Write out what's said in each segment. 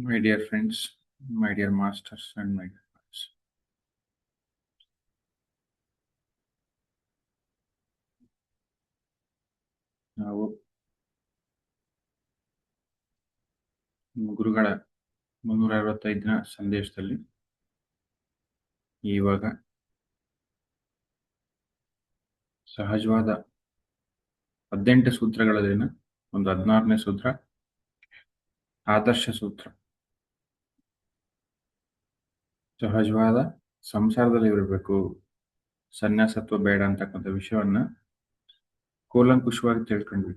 My dear friends, my dear masters, and my dear friends. ನಾವು ನಮ್ಮ ಗುರುಗಳ 365 ಸಂದೇಶದಲ್ಲಿ ಇವಾಗ ಸಹಜವಾದ 18 ಸೂತ್ರಗಳಲ್ಲಿನ ಒಂದು 16ನೇ ಸೂತ್ರ ಆದರ್ಶ ಸೂತ್ರ. ಸಹಜವಾದ ಸಂಸಾರದಲ್ಲಿ ಇರಬೇಕು, ಸನ್ಯಾಸತ್ವ ಬೇಡ ಅಂತಕ್ಕಂಥ ವಿಷಯವನ್ನ ಕೂಲಂಕುಷವಾಗಿ ತಿಳ್ಕೊಂಡ್ವಿ.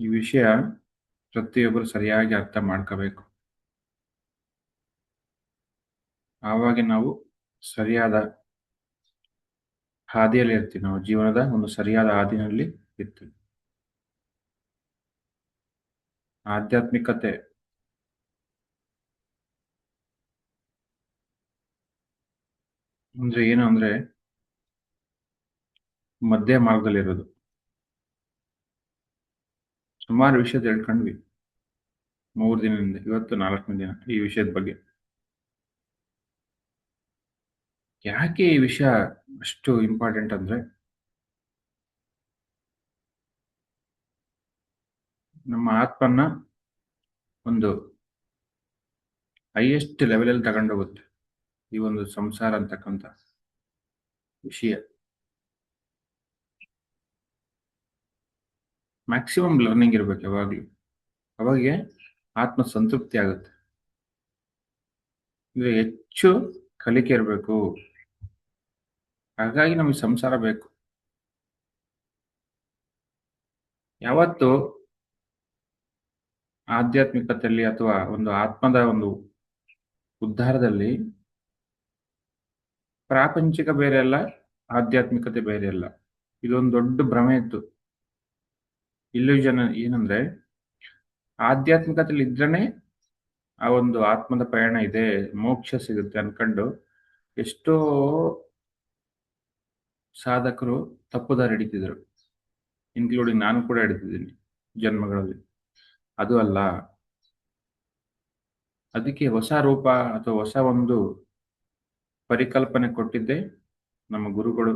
ಈ ವಿಷಯ ಪ್ರತಿಯೊಬ್ಬರು ಸರಿಯಾಗಿ ಅರ್ಥ ಮಾಡ್ಕೋಬೇಕು. ಆವಾಗ ನಾವು ಸರಿಯಾದ ಹಾದಿಯಲ್ಲಿ ಇರ್ತೀವಿ. ನಾವು ಜೀವನದ ಒಂದು ಸರಿಯಾದ ಹಾದಿನಲ್ಲಿ ಇರ್ತೀವಿ. ಆಧ್ಯಾತ್ಮಿಕತೆ ಅಂದ್ರೆ ಏನು ಅಂದ್ರೆ ಮಧ್ಯ ಮಾರ್ಗದಲ್ಲಿರೋದು. ಸುಮಾರು ವಿಷಯ ತಿಳ್ಕೊಂಡ್ವಿ 3 ದಿನದಿಂದ, ಇವತ್ತು 4ನೇ ದಿನ ಈ ವಿಷಯದ ಬಗ್ಗೆ. ಯಾಕೆ ಈ ವಿಷಯ ಅಷ್ಟು ಇಂಪಾರ್ಟೆಂಟ್ ಅಂದ್ರೆ, ನಮ್ಮ ಆತ್ಮನ್ನ ಒಂದು ಹೈಯೆಸ್ಟ್ ಲೆವೆಲಲ್ಲಿ ತಗೊಂಡೋಗುತ್ತೆ ಈ ಒಂದು ಸಂಸಾರ ಅಂತಕ್ಕಂಥ ವಿಷಯ. ಮ್ಯಾಕ್ಸಿಮಮ್ ಲರ್ನಿಂಗ್ ಇರ್ಬೇಕು ಯಾವಾಗ್ಲೂ. ಅವಾಗೆ ಆತ್ಮ ಸಂತೃಪ್ತಿ ಆಗುತ್ತೆ. ಅಂದ್ರೆ ಹೆಚ್ಚು ಕಲಿಕೆ ಇರಬೇಕು. ಹಾಗಾಗಿ ನಮಗೆ ಸಂಸಾರ ಬೇಕು. ಯಾವತ್ತು ಆಧ್ಯಾತ್ಮಿಕತೆಯಲ್ಲಿ ಅಥವಾ ಒಂದು ಆತ್ಮದ ಒಂದು ಉದ್ಧಾರದಲ್ಲಿ ಪ್ರಾಪಂಚಿಕ ಬೇರೆ ಅಲ್ಲ, ಆಧ್ಯಾತ್ಮಿಕತೆ ಬೇರೆ ಅಲ್ಲ. ಇದೊಂದು ದೊಡ್ಡ ಭ್ರಮೆ ಇತ್ತು. ಇಲ್ಯೂಷನ್ ಏನಂದ್ರೆ, ಆಧ್ಯಾತ್ಮಿಕತೆಯಲ್ಲಿ ಇದ್ರೇನೆ ಆ ಒಂದು ಆತ್ಮದ ಪ್ರಯಾಣ ಇದೆ, ಮೋಕ್ಷ ಸಿಗುತ್ತೆ ಅನ್ಕೊಂಡು ಎಷ್ಟೋ ಸಾಧಕರು ತಪ್ಪು ದಾರಿ ಹಿಡಿತಿದ್ರು. ಇನ್ಕ್ಲೂಡಿಂಗ್ ನಾನು ಕೂಡ ಹಿಡಿತಿದ್ದೀನಿ ಜನ್ಮಗಳಲ್ಲಿ. ಅದು ಅಲ್ಲ. ಅದಕ್ಕೆ ಹೊಸ ರೂಪ ಅಥವಾ ಹೊಸ ಒಂದು ಪರಿಕಲ್ಪನೆ ಕೊಟ್ಟಿದ್ದೆ ನಮ್ಮ ಗುರುಗಳು.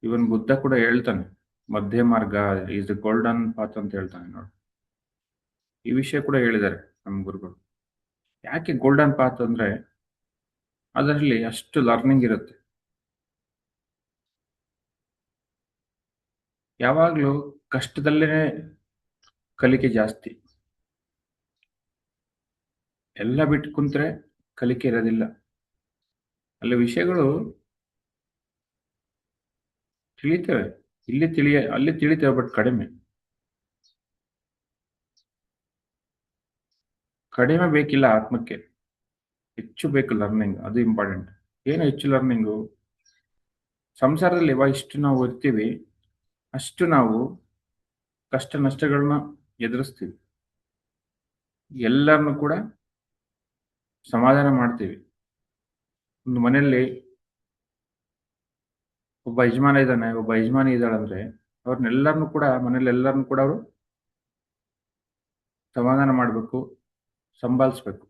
ಇವನ್ ಬುದ್ಧ ಕೂಡ ಹೇಳ್ತಾನೆ, ಮಧ್ಯ ಮಾರ್ಗ ಈಸ್ ದ ಗೋಲ್ಡನ್ ಪಾತ್ ಅಂತ ಹೇಳ್ತಾನೆ ನೋಡಿ. ಈ ವಿಷಯ ಕೂಡ ಹೇಳಿದ್ದಾರೆ ನಮ್ಮ ಗುರುಗಳು. ಯಾಕೆ ಗೋಲ್ಡನ್ ಪಾತ್ ಅಂದ್ರೆ, ಅದರಲ್ಲಿ ಅಷ್ಟು ಲರ್ನಿಂಗ್ ಇರುತ್ತೆ. ಯಾವಾಗ್ಲೂ ಕಷ್ಟದಲ್ಲೇ ಕಲಿಕೆ ಜಾಸ್ತಿ. ಎಲ್ಲ ಬಿಟ್ಟು ಕುಂತ್ರೆ ಕಲಿಕೆ ಇರೋದಿಲ್ಲ. ಅಲ್ಲಿ ವಿಷಯಗಳು ತಿಳಿತೇವೆ, ಅಲ್ಲಿ ತಿಳಿತೇವೆ, ಬಟ್ ಕಡಿಮೆ ಬೇಕಿಲ್ಲ ಆತ್ಮಕ್ಕೆ, ಹೆಚ್ಚು ಬೇಕು ಲರ್ನಿಂಗ್. ಅದು ಇಂಪಾರ್ಟೆಂಟ್. ಏನು ಹೆಚ್ಚು ಲರ್ನಿಂಗು? ಸಂಸಾರದಲ್ಲಿ ಇಷ್ಟು ನಾವು ಇರ್ತೀವಿ, ಅಷ್ಟು ನಾವು ಕಷ್ಟ ನಷ್ಟಗಳನ್ನ ಎದುರಿಸ್ತೀವಿ. ಎಲ್ಲರನ್ನು ಕೂಡ ಸಮಾಧಾನ ಮಾಡ್ತೀವಿ. ಒಂದು ಮನೆಯಲ್ಲಿ ಒಬ್ಬ ಯಜಮಾನ ಇದ್ದಾನೆ, ಒಬ್ಬ ಯಜಮಾನಿ ಇದ್ದಾಳಂದ್ರೆ ಅವ್ರನ್ನೆಲ್ಲರನ್ನು ಕೂಡ, ಮನೇಲಿ ಎಲ್ಲರನ್ನು ಕೂಡ ಅವರು ಸಮಾಧಾನ ಮಾಡಬೇಕು, ಸಂಭಾಲಿಸ್ಬೇಕು.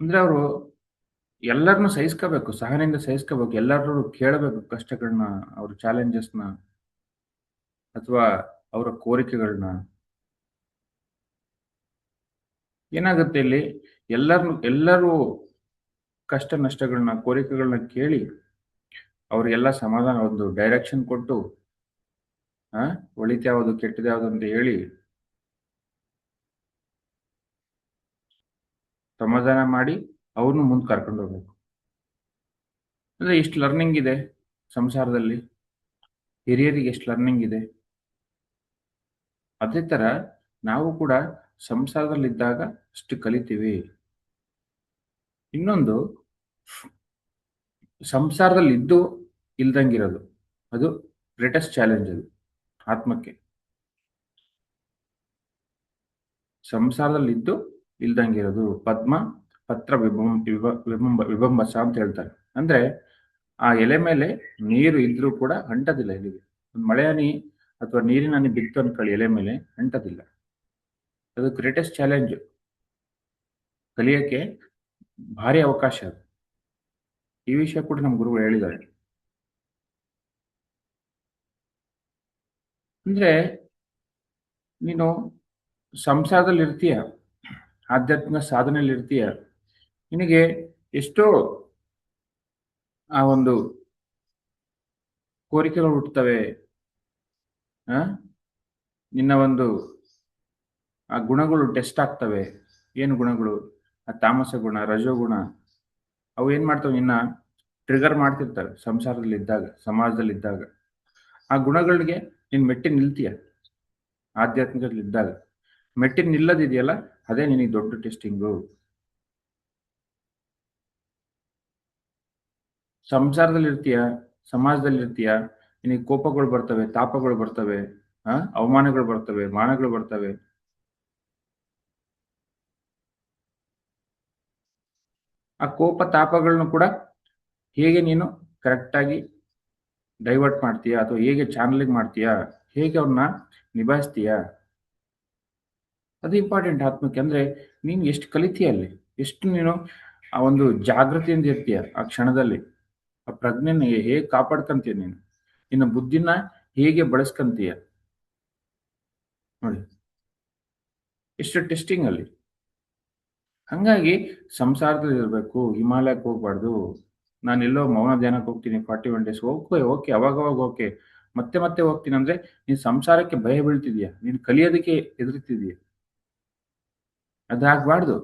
ಅಂದ್ರೆ ಅವರು ಎಲ್ಲರನ್ನು ಸಹಿಸ್ಕೋಬೇಕು, ಸಹನೆಯಿಂದ ಸಹಿಸ್ಕೋಬೇಕು. ಎಲ್ಲರೂ ಕೇಳಬೇಕು ಕಷ್ಟಗಳನ್ನ, ಅವ್ರ ಚಾಲೆಂಜಸ್ನ ಅಥವಾ ಅವರ ಕೋರಿಕೆಗಳನ್ನ. ಏನಾಗುತ್ತೆ ಇಲ್ಲಿ, ಎಲ್ಲರೂ ಕಷ್ಟ ನಷ್ಟಗಳನ್ನ, ಕೋರಿಕೆಗಳನ್ನ ಕೇಳಿ ಅವ್ರಿಗೆಲ್ಲ ಸಮಾಧಾನ, ಒಂದು ಡೈರೆಕ್ಷನ್ ಕೊಟ್ಟು, ಒಳಿತು ಯಾವುದು ಕೆಟ್ಟದ್ದು ಯಾವುದು ಅಂತ ಹೇಳಿ ಸಮಾಧಾನ ಮಾಡಿ ಅವ್ರನ್ನು ಮುಂದೆ ಕರ್ಕೊಂಡು ಹೋಗ್ಬೇಕು. ಅಂದ್ರೆ ಎಷ್ಟು ಲರ್ನಿಂಗ್ ಇದೆ ಸಂಸಾರದಲ್ಲಿ, ಹಿರಿಯರಿಗೆ ಎಷ್ಟು ಲರ್ನಿಂಗ್ ಇದೆ. ಅದೇ ತರ ನಾವು ಕೂಡ ಸಂಸಾರದಲ್ಲಿದ್ದಾಗ ಅಷ್ಟು ಕಲಿತೀವಿ. ಇನ್ನೊಂದು, ಸಂಸಾರದಲ್ಲಿ ಇದ್ದು ಇಲ್ದಂಗಿರೋದು, ಅದು ಗ್ರೇಟೆಸ್ಟ್ ಚಾಲೆಂಜ್. ಅದು ಆತ್ಮಕ್ಕೆ. ಸಂಸಾರದಲ್ಲಿ ಇದ್ದು ಇಲ್ದಂಗಿರೋದು ಪದ್ಮ ಪತ್ರ ವಿಭಂಬಸ ಅಂತ ಹೇಳ್ತಾರೆ. ಅಂದ್ರೆ ಆ ಎಲೆ ಮೇಲೆ ನೀರು ಇದ್ರೂ ಕೂಡ ಅಂಟದಿಲ್ಲ ಎಲೆಗೆ. ಒಂದು ಮಳೆ ಹನಿ ಅಥವಾ ನೀರಿನ ಹನಿ ಬಿತ್ತು ಅನ್ಕೊಳ್ಳಿ ಎಲೆ ಮೇಲೆ, ಅಂಟದಿಲ್ಲ. ಅದು ಗ್ರೇಟೆಸ್ಟ್ ಚಾಲೆಂಜ್. ಕಲಿಯಕ್ಕೆ ಭಾರಿ ಅವಕಾಶ ಅದು. ಈ ವಿಷಯ ಕೂಡ ನಮ್ಮ ಗುರುಗಳು ಹೇಳಿದ್ದಾರೆ. ಅಂದ್ರೆ ನೀನು ಸಂಸಾರದಲ್ಲಿ ಇರ್ತೀಯ, ಆಧ್ಯಾತ್ಮಿಕ ಸಾಧನೆಯಲ್ಲಿ ಇರ್ತೀಯ, ನಿನಗೆ ಎಷ್ಟೋ ಆ ಒಂದು ಕೋರಿಕೆಗಳು ಹುಟ್ಟುತ್ತವೆ. ಆ ನಿನ್ನ ಒಂದು ಆ ಗುಣಗಳು ಟೆಸ್ಟ್ ಆಗ್ತವೆ. ಏನು ಗುಣಗಳು? ಆ ತಾಮಸ ಗುಣ, ರಜೋಗುಣ, ಅವು ಏನ್ ಮಾಡ್ತವೆ? ನಿನ್ನ ಟ್ರಿಗರ್ ಮಾಡ್ತಿರ್ತವೆ ಸಂಸಾರದಲ್ಲಿ ಇದ್ದಾಗ, ಸಮಾಜದಲ್ಲಿ ಇದ್ದಾಗ. ಆ ಗುಣಗಳಿಗೆ ನೀನ್ ಮೆಟ್ಟಿ ನಿಲ್ತೀಯ. ಆಧ್ಯಾತ್ಮಿಕದಲ್ಲಿ ಇದ್ದಾಗ ಮೆಟ್ಟಿ ನಿಲ್ಲದಿದೆಯಲ್ಲ, ಅದೇ ನಿನಗೆ ದೊಡ್ಡ ಟೆಸ್ಟಿಂಗು. ಸಂಸಾರದಲ್ಲಿ ಇರ್ತೀಯ, ಸಮಾಜದಲ್ಲಿ ಇರ್ತೀಯ, ನಿನಗೆ ಕೋಪಗಳು ಬರ್ತವೆ, ತಾಪಗಳು ಬರ್ತವೆ, ಅವಮಾನಗಳು ಬರ್ತವೆ, ಮಾನಗಳು ಬರ್ತವೆ. ಆ ಕೋಪ ತಾಪಗಳನ್ನು ಕೂಡ ಹೇಗೆ ನೀನು ಕರೆಕ್ಟಾಗಿ ಡೈವರ್ಟ್ ಮಾಡ್ತೀಯಾ, ಅಥವಾ ಹೇಗೆ ಚಾನಲಿಂಗ್ ಮಾಡ್ತೀಯಾ, ಹೇಗೆ ಅವ್ರನ್ನ ನಿಭಾಯಿಸ್ತೀಯಾ, ಅದು ಇಂಪಾರ್ಟೆಂಟ್ ಆತ್ಮಕ್ಕೆ. ಅಂದ್ರೆ ನೀನು ಎಷ್ಟು ಕಲಿತೀಯ ಅಲ್ಲಿ, ಎಷ್ಟು ನೀನು ಆ ಒಂದು ಜಾಗೃತಿಯಿಂದ ಇರ್ತೀಯ ಆ ಕ್ಷಣದಲ್ಲಿ. ಆ ಪ್ರಜ್ಞೆನ ಹೇಗೆ ಕಾಪಾಡ್ಕಂತೀಯ ನೀನು, ನಿನ್ನ ಬುದ್ಧಿನ ಹೇಗೆ ಬಳಸ್ಕಂತೀಯ ನೋಡಿ, ಎಷ್ಟು ಟೆಸ್ಟಿಂಗ್ ಅಲ್ಲಿ. ಹಂಗಾಗಿ ಸಂಸಾರದಲ್ಲಿ ಇರಬೇಕು, ಹಿಮಾಲಯಕ್ಕೆ ಹೋಗ್ಬಾರ್ದು. ನಾನು ಎಲ್ಲೋ ಮೌನ ಧ್ಯಾನಕ್ಕೆ ಹೋಗ್ತೀನಿ 41 ಡೇಸ್, ಓಕೆ ಓಕೆ, ಅವಾಗವಾಗ ಓಕೆ. ಮತ್ತೆ ಮತ್ತೆ ಹೋಗ್ತೀನಿ ಅಂದ್ರೆ ನೀನು ಸಂಸಾರಕ್ಕೆ ಭಯ ಬೀಳ್ತಿದ್ಯಾ, ನೀನು ಕಲಿಯೋದಕ್ಕೆ ಹೆದರ್ತಿದ್ಯಾ. ಅದಾಗಬಾರ್ದು.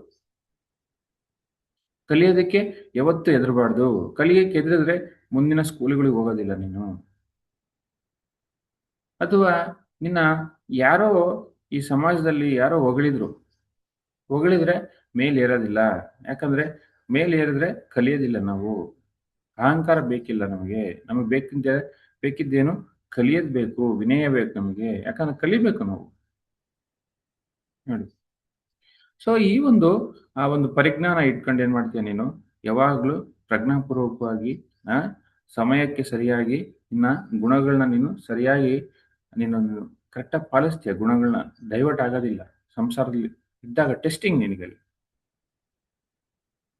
ಕಲಿಯೋದಕ್ಕೆ ಯಾವತ್ತೂ ಹೆದರಬಾರ್ದು. ಕಲಿಯಕ್ಕೆ ಹೆದರಿದ್ರೆ ಮುಂದಿನ ಸ್ಕೂಲ್ಗಳಿಗೆ ಹೋಗೋದಿಲ್ಲ ನೀನು. ಅಥವಾ ನಿನ್ನ ಯಾರೋ ಈ ಸಮಾಜದಲ್ಲಿ ಯಾರೋ ಹೊಗಳಿದ್ರೆ ಮೇಲೇರೋದಿಲ್ಲ. ಯಾಕಂದ್ರೆ ಮೇಲೇರಿದ್ರೆ ಕಲಿಯೋದಿಲ್ಲ ನಾವು. ಅಹಂಕಾರ ಬೇಕಿಲ್ಲ ನಮಗೆ. ನಮಗೆ ಬೇಕಿದ್ದೇನು? ಕಲಿಯೋದು ಬೇಕು, ವಿನಯ ಬೇಕು ನಮಗೆ. ಯಾಕಂದ್ರೆ ಕಲಿಬೇಕು ನಾವು ನೋಡಿ. ಸೊ ಈ ಒಂದು ಆ ಒಂದು ಪರಿಜ್ಞಾನ ಇಟ್ಕೊಂಡು ಏನ್ ಮಾಡ್ತೀಯ ನೀನು? ಯಾವಾಗ್ಲೂ ಪ್ರಜ್ಞಾಪೂರ್ವಕವಾಗಿ ಆ ಸಮಯಕ್ಕೆ ಸರಿಯಾಗಿ ನಿನ್ನ ಗುಣಗಳನ್ನ ನೀನು ಸರಿಯಾಗಿ ನೀನು ಕರೆಕ್ಟಾಗಿ ಪಾಲಿಸ್ತೀಯ. ಗುಣಗಳನ್ನ ಡೈವರ್ಟ್ ಆಗೋದಿಲ್ಲ. ಸಂಸಾರದಲ್ಲಿ ಇದ್ದಾಗ ಟೆಸ್ಟಿಂಗ್ ನಿನಗಲ್ಲಿ.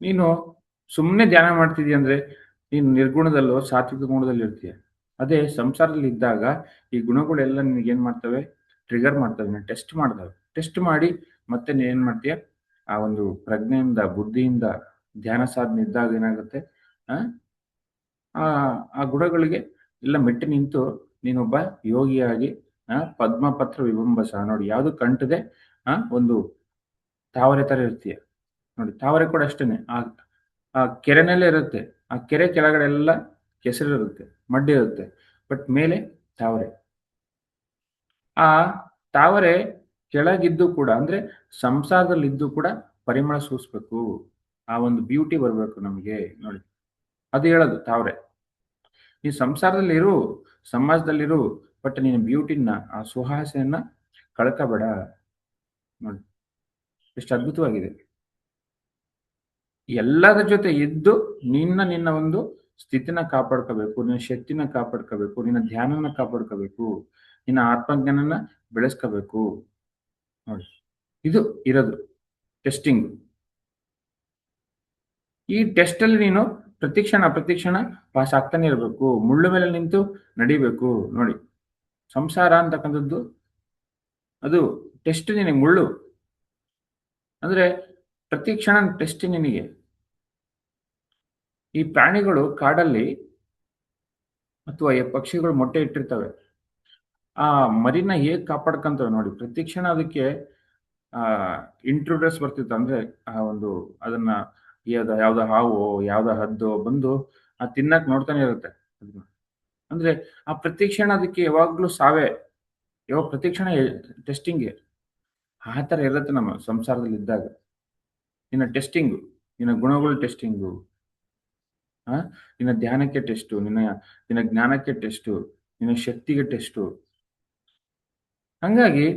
ನೀನು ಸುಮ್ಮನೆ ಧ್ಯಾನ ಮಾಡ್ತಿದೀಯ ಅಂದ್ರೆ ನೀನು ನಿರ್ಗುಣದಲ್ಲೋ ಸಾತ್ವಿಕ ಗುಣದಲ್ಲಿ ಇರ್ತೀಯ. ಅದೇ ಸಂಸಾರದಲ್ಲಿ ಇದ್ದಾಗ ಈ ಗುಣಗಳೆಲ್ಲ ನಿನಗೆ ಏನ್ ಮಾಡ್ತವೆ? ಟ್ರಿಗರ್ ಮಾಡ್ತವೆ, ಟೆಸ್ಟ್ ಮಾಡಿ ಮತ್ತೆ ನೀನ್ ಏನ್ ಮಾಡ್ತೀಯ? ಆ ಒಂದು ಪ್ರಜ್ಞೆಯಿಂದ, ಬುದ್ಧಿಯಿಂದ ಧ್ಯಾನ ಸಾಧನೆ ಇದ್ದಾಗ ಏನಾಗುತ್ತೆ? ಆ ಆ ಆ ಗುಣಗಳಿಗೆ ಎಲ್ಲ ಮೆಟ್ಟಿ ನಿಂತು ನೀನೊಬ್ಬ ಯೋಗಿಯಾಗಿ ಪದ್ಮಪತ್ರ ವಿಭಂಬಸ ನೋಡಿ, ಯಾವುದು ಕಂಟದೆ ಒಂದು ತಾವರೆ ತರ ಇರ್ತೀಯ ನೋಡಿ. ತಾವರೆ ಕೂಡ ಅಷ್ಟೇನೆ, ಆ ಕೆರೆನಲ್ಲೇ ಇರುತ್ತೆ. ಆ ಕೆರೆ ಕೆಳಗಡೆ ಎಲ್ಲ ಕೆಸರಿರುತ್ತೆ, ಮಡ್ಡಿರುತ್ತೆ, ಬಟ್ ಮೇಲೆ ತಾವರೆ. ಆ ತಾವರೆ ಕೆಳಗಿದ್ದು ಕೂಡ, ಅಂದ್ರೆ ಸಂಸಾರದಲ್ಲಿದ್ದು ಕೂಡ ಪರಿಮಳ ಸೂಸ್ಬೇಕು. ಆ ಒಂದು ಬ್ಯೂಟಿ ಬರ್ಬೇಕು ನಮಗೆ ನೋಡಿ. ಅದು ಹೇಳೋದು ತಾವರೆ. ಈ ಸಂಸಾರದಲ್ಲಿರು, ಸಮಾಜದಲ್ಲಿರು, ಬಟ್ ನೀನು ಬ್ಯೂಟಿನ, ಆ ಸುಹಾಸೆಯನ್ನ ಕಳ್ಕಬೇಡ ನೋಡಿ. ಎಷ್ಟು ಅದ್ಭುತವಾಗಿದೆ. ಎಲ್ಲರ ಜೊತೆ ಇದ್ದು ನಿನ್ನ ಒಂದು ಸ್ಥಿತಿನ ಕಾಪಾಡ್ಕೋಬೇಕು, ನಿನ್ನ ಶಕ್ತಿನ ಕಾಪಾಡ್ಕೋಬೇಕು, ನಿನ್ನ ಧ್ಯಾನನ ಕಾಪಾಡ್ಕೋಬೇಕು, ನಿನ್ನ ಆತ್ಮಜ್ಞಾನನ ಬೆಳೆಸ್ಕೋಬೇಕು ನೋಡಿ. ಇದು ಇರೋದು ಟೆಸ್ಟಿಂಗ್. ಈ ಟೆಸ್ಟ್ ಅಲ್ಲಿ ನೀನು ಪ್ರತಿಕ್ಷಣ ಪಾಸ್ ಆಗ್ತಾನೆ ಇರಬೇಕು. ಮುಳ್ಳು ಮೇಲೆ ನಿಂತು ನಡಿಬೇಕು ನೋಡಿ. ಸಂಸಾರ ಅಂತಕ್ಕಂಥದ್ದು ಅದು ಟೆಸ್ಟ್ ನಿನಗೆ, ಮುಳ್ಳು ಅಂದ್ರೆ ಪ್ರತಿಕ್ಷಣ ಟೆಸ್ಟ್ ನಿನಗೆ. ಈ ಪ್ರಾಣಿಗಳು ಕಾಡಲ್ಲಿ ಅಥವಾ ಪಕ್ಷಿಗಳು ಮೊಟ್ಟೆ ಇಟ್ಟಿರ್ತವೆ, ಆ ಮರಿನ ಹೇಗ್ ಕಾಪಾಡ್ಕೊಂತವೆ ನೋಡಿ. ಪ್ರತಿಕ್ಷಣ ಅದಕ್ಕೆ ಇಂಟ್ರೂಡರ್ಸ್ ಬರ್ತಿತ್ತು, ಅಂದ್ರೆ ಆ ಒಂದು ಅದನ್ನ ಯಾವ್ದೋ ಹಾವು, ಯಾವ್ದೋ ಹದ್ದು ಬಂದು ತಿನ್ನಕ್ ನೋಡ್ತಾನೆ ಇರುತ್ತೆ ಅದನ್ನ. ಅಂದ್ರೆ ಆ ಪ್ರತಿಕ್ಷಣ ಅದಕ್ಕೆ ಯಾವಾಗ್ಲೂ ಸಾವೇ, ಯಾವಾಗ ಪ್ರತಿಕ್ಷಣ ಟೆಸ್ಟಿಂಗ್. ಆ ತರ ಇರುತ್ತೆ ನಮ್ಮ ಸಂಸಾರದಲ್ಲಿ ಇದ್ದಾಗ. ನಿನ್ನ ಟೆಸ್ಟಿಂಗು, ನಿನ್ನ ಗುಣಗಳು ಟೆಸ್ಟಿಂಗು, ನಿನ್ನ ಧ್ಯಾನಕ್ಕೆ ಟೆಸ್ಟು, ನಿನ್ನ ಜ್ಞಾನಕ್ಕೆ ಟೆಸ್ಟು, ನಿನ್ನ ಶಕ್ತಿಗೆ ಟೆಸ್ಟು. ಹಂಗಾಗಿ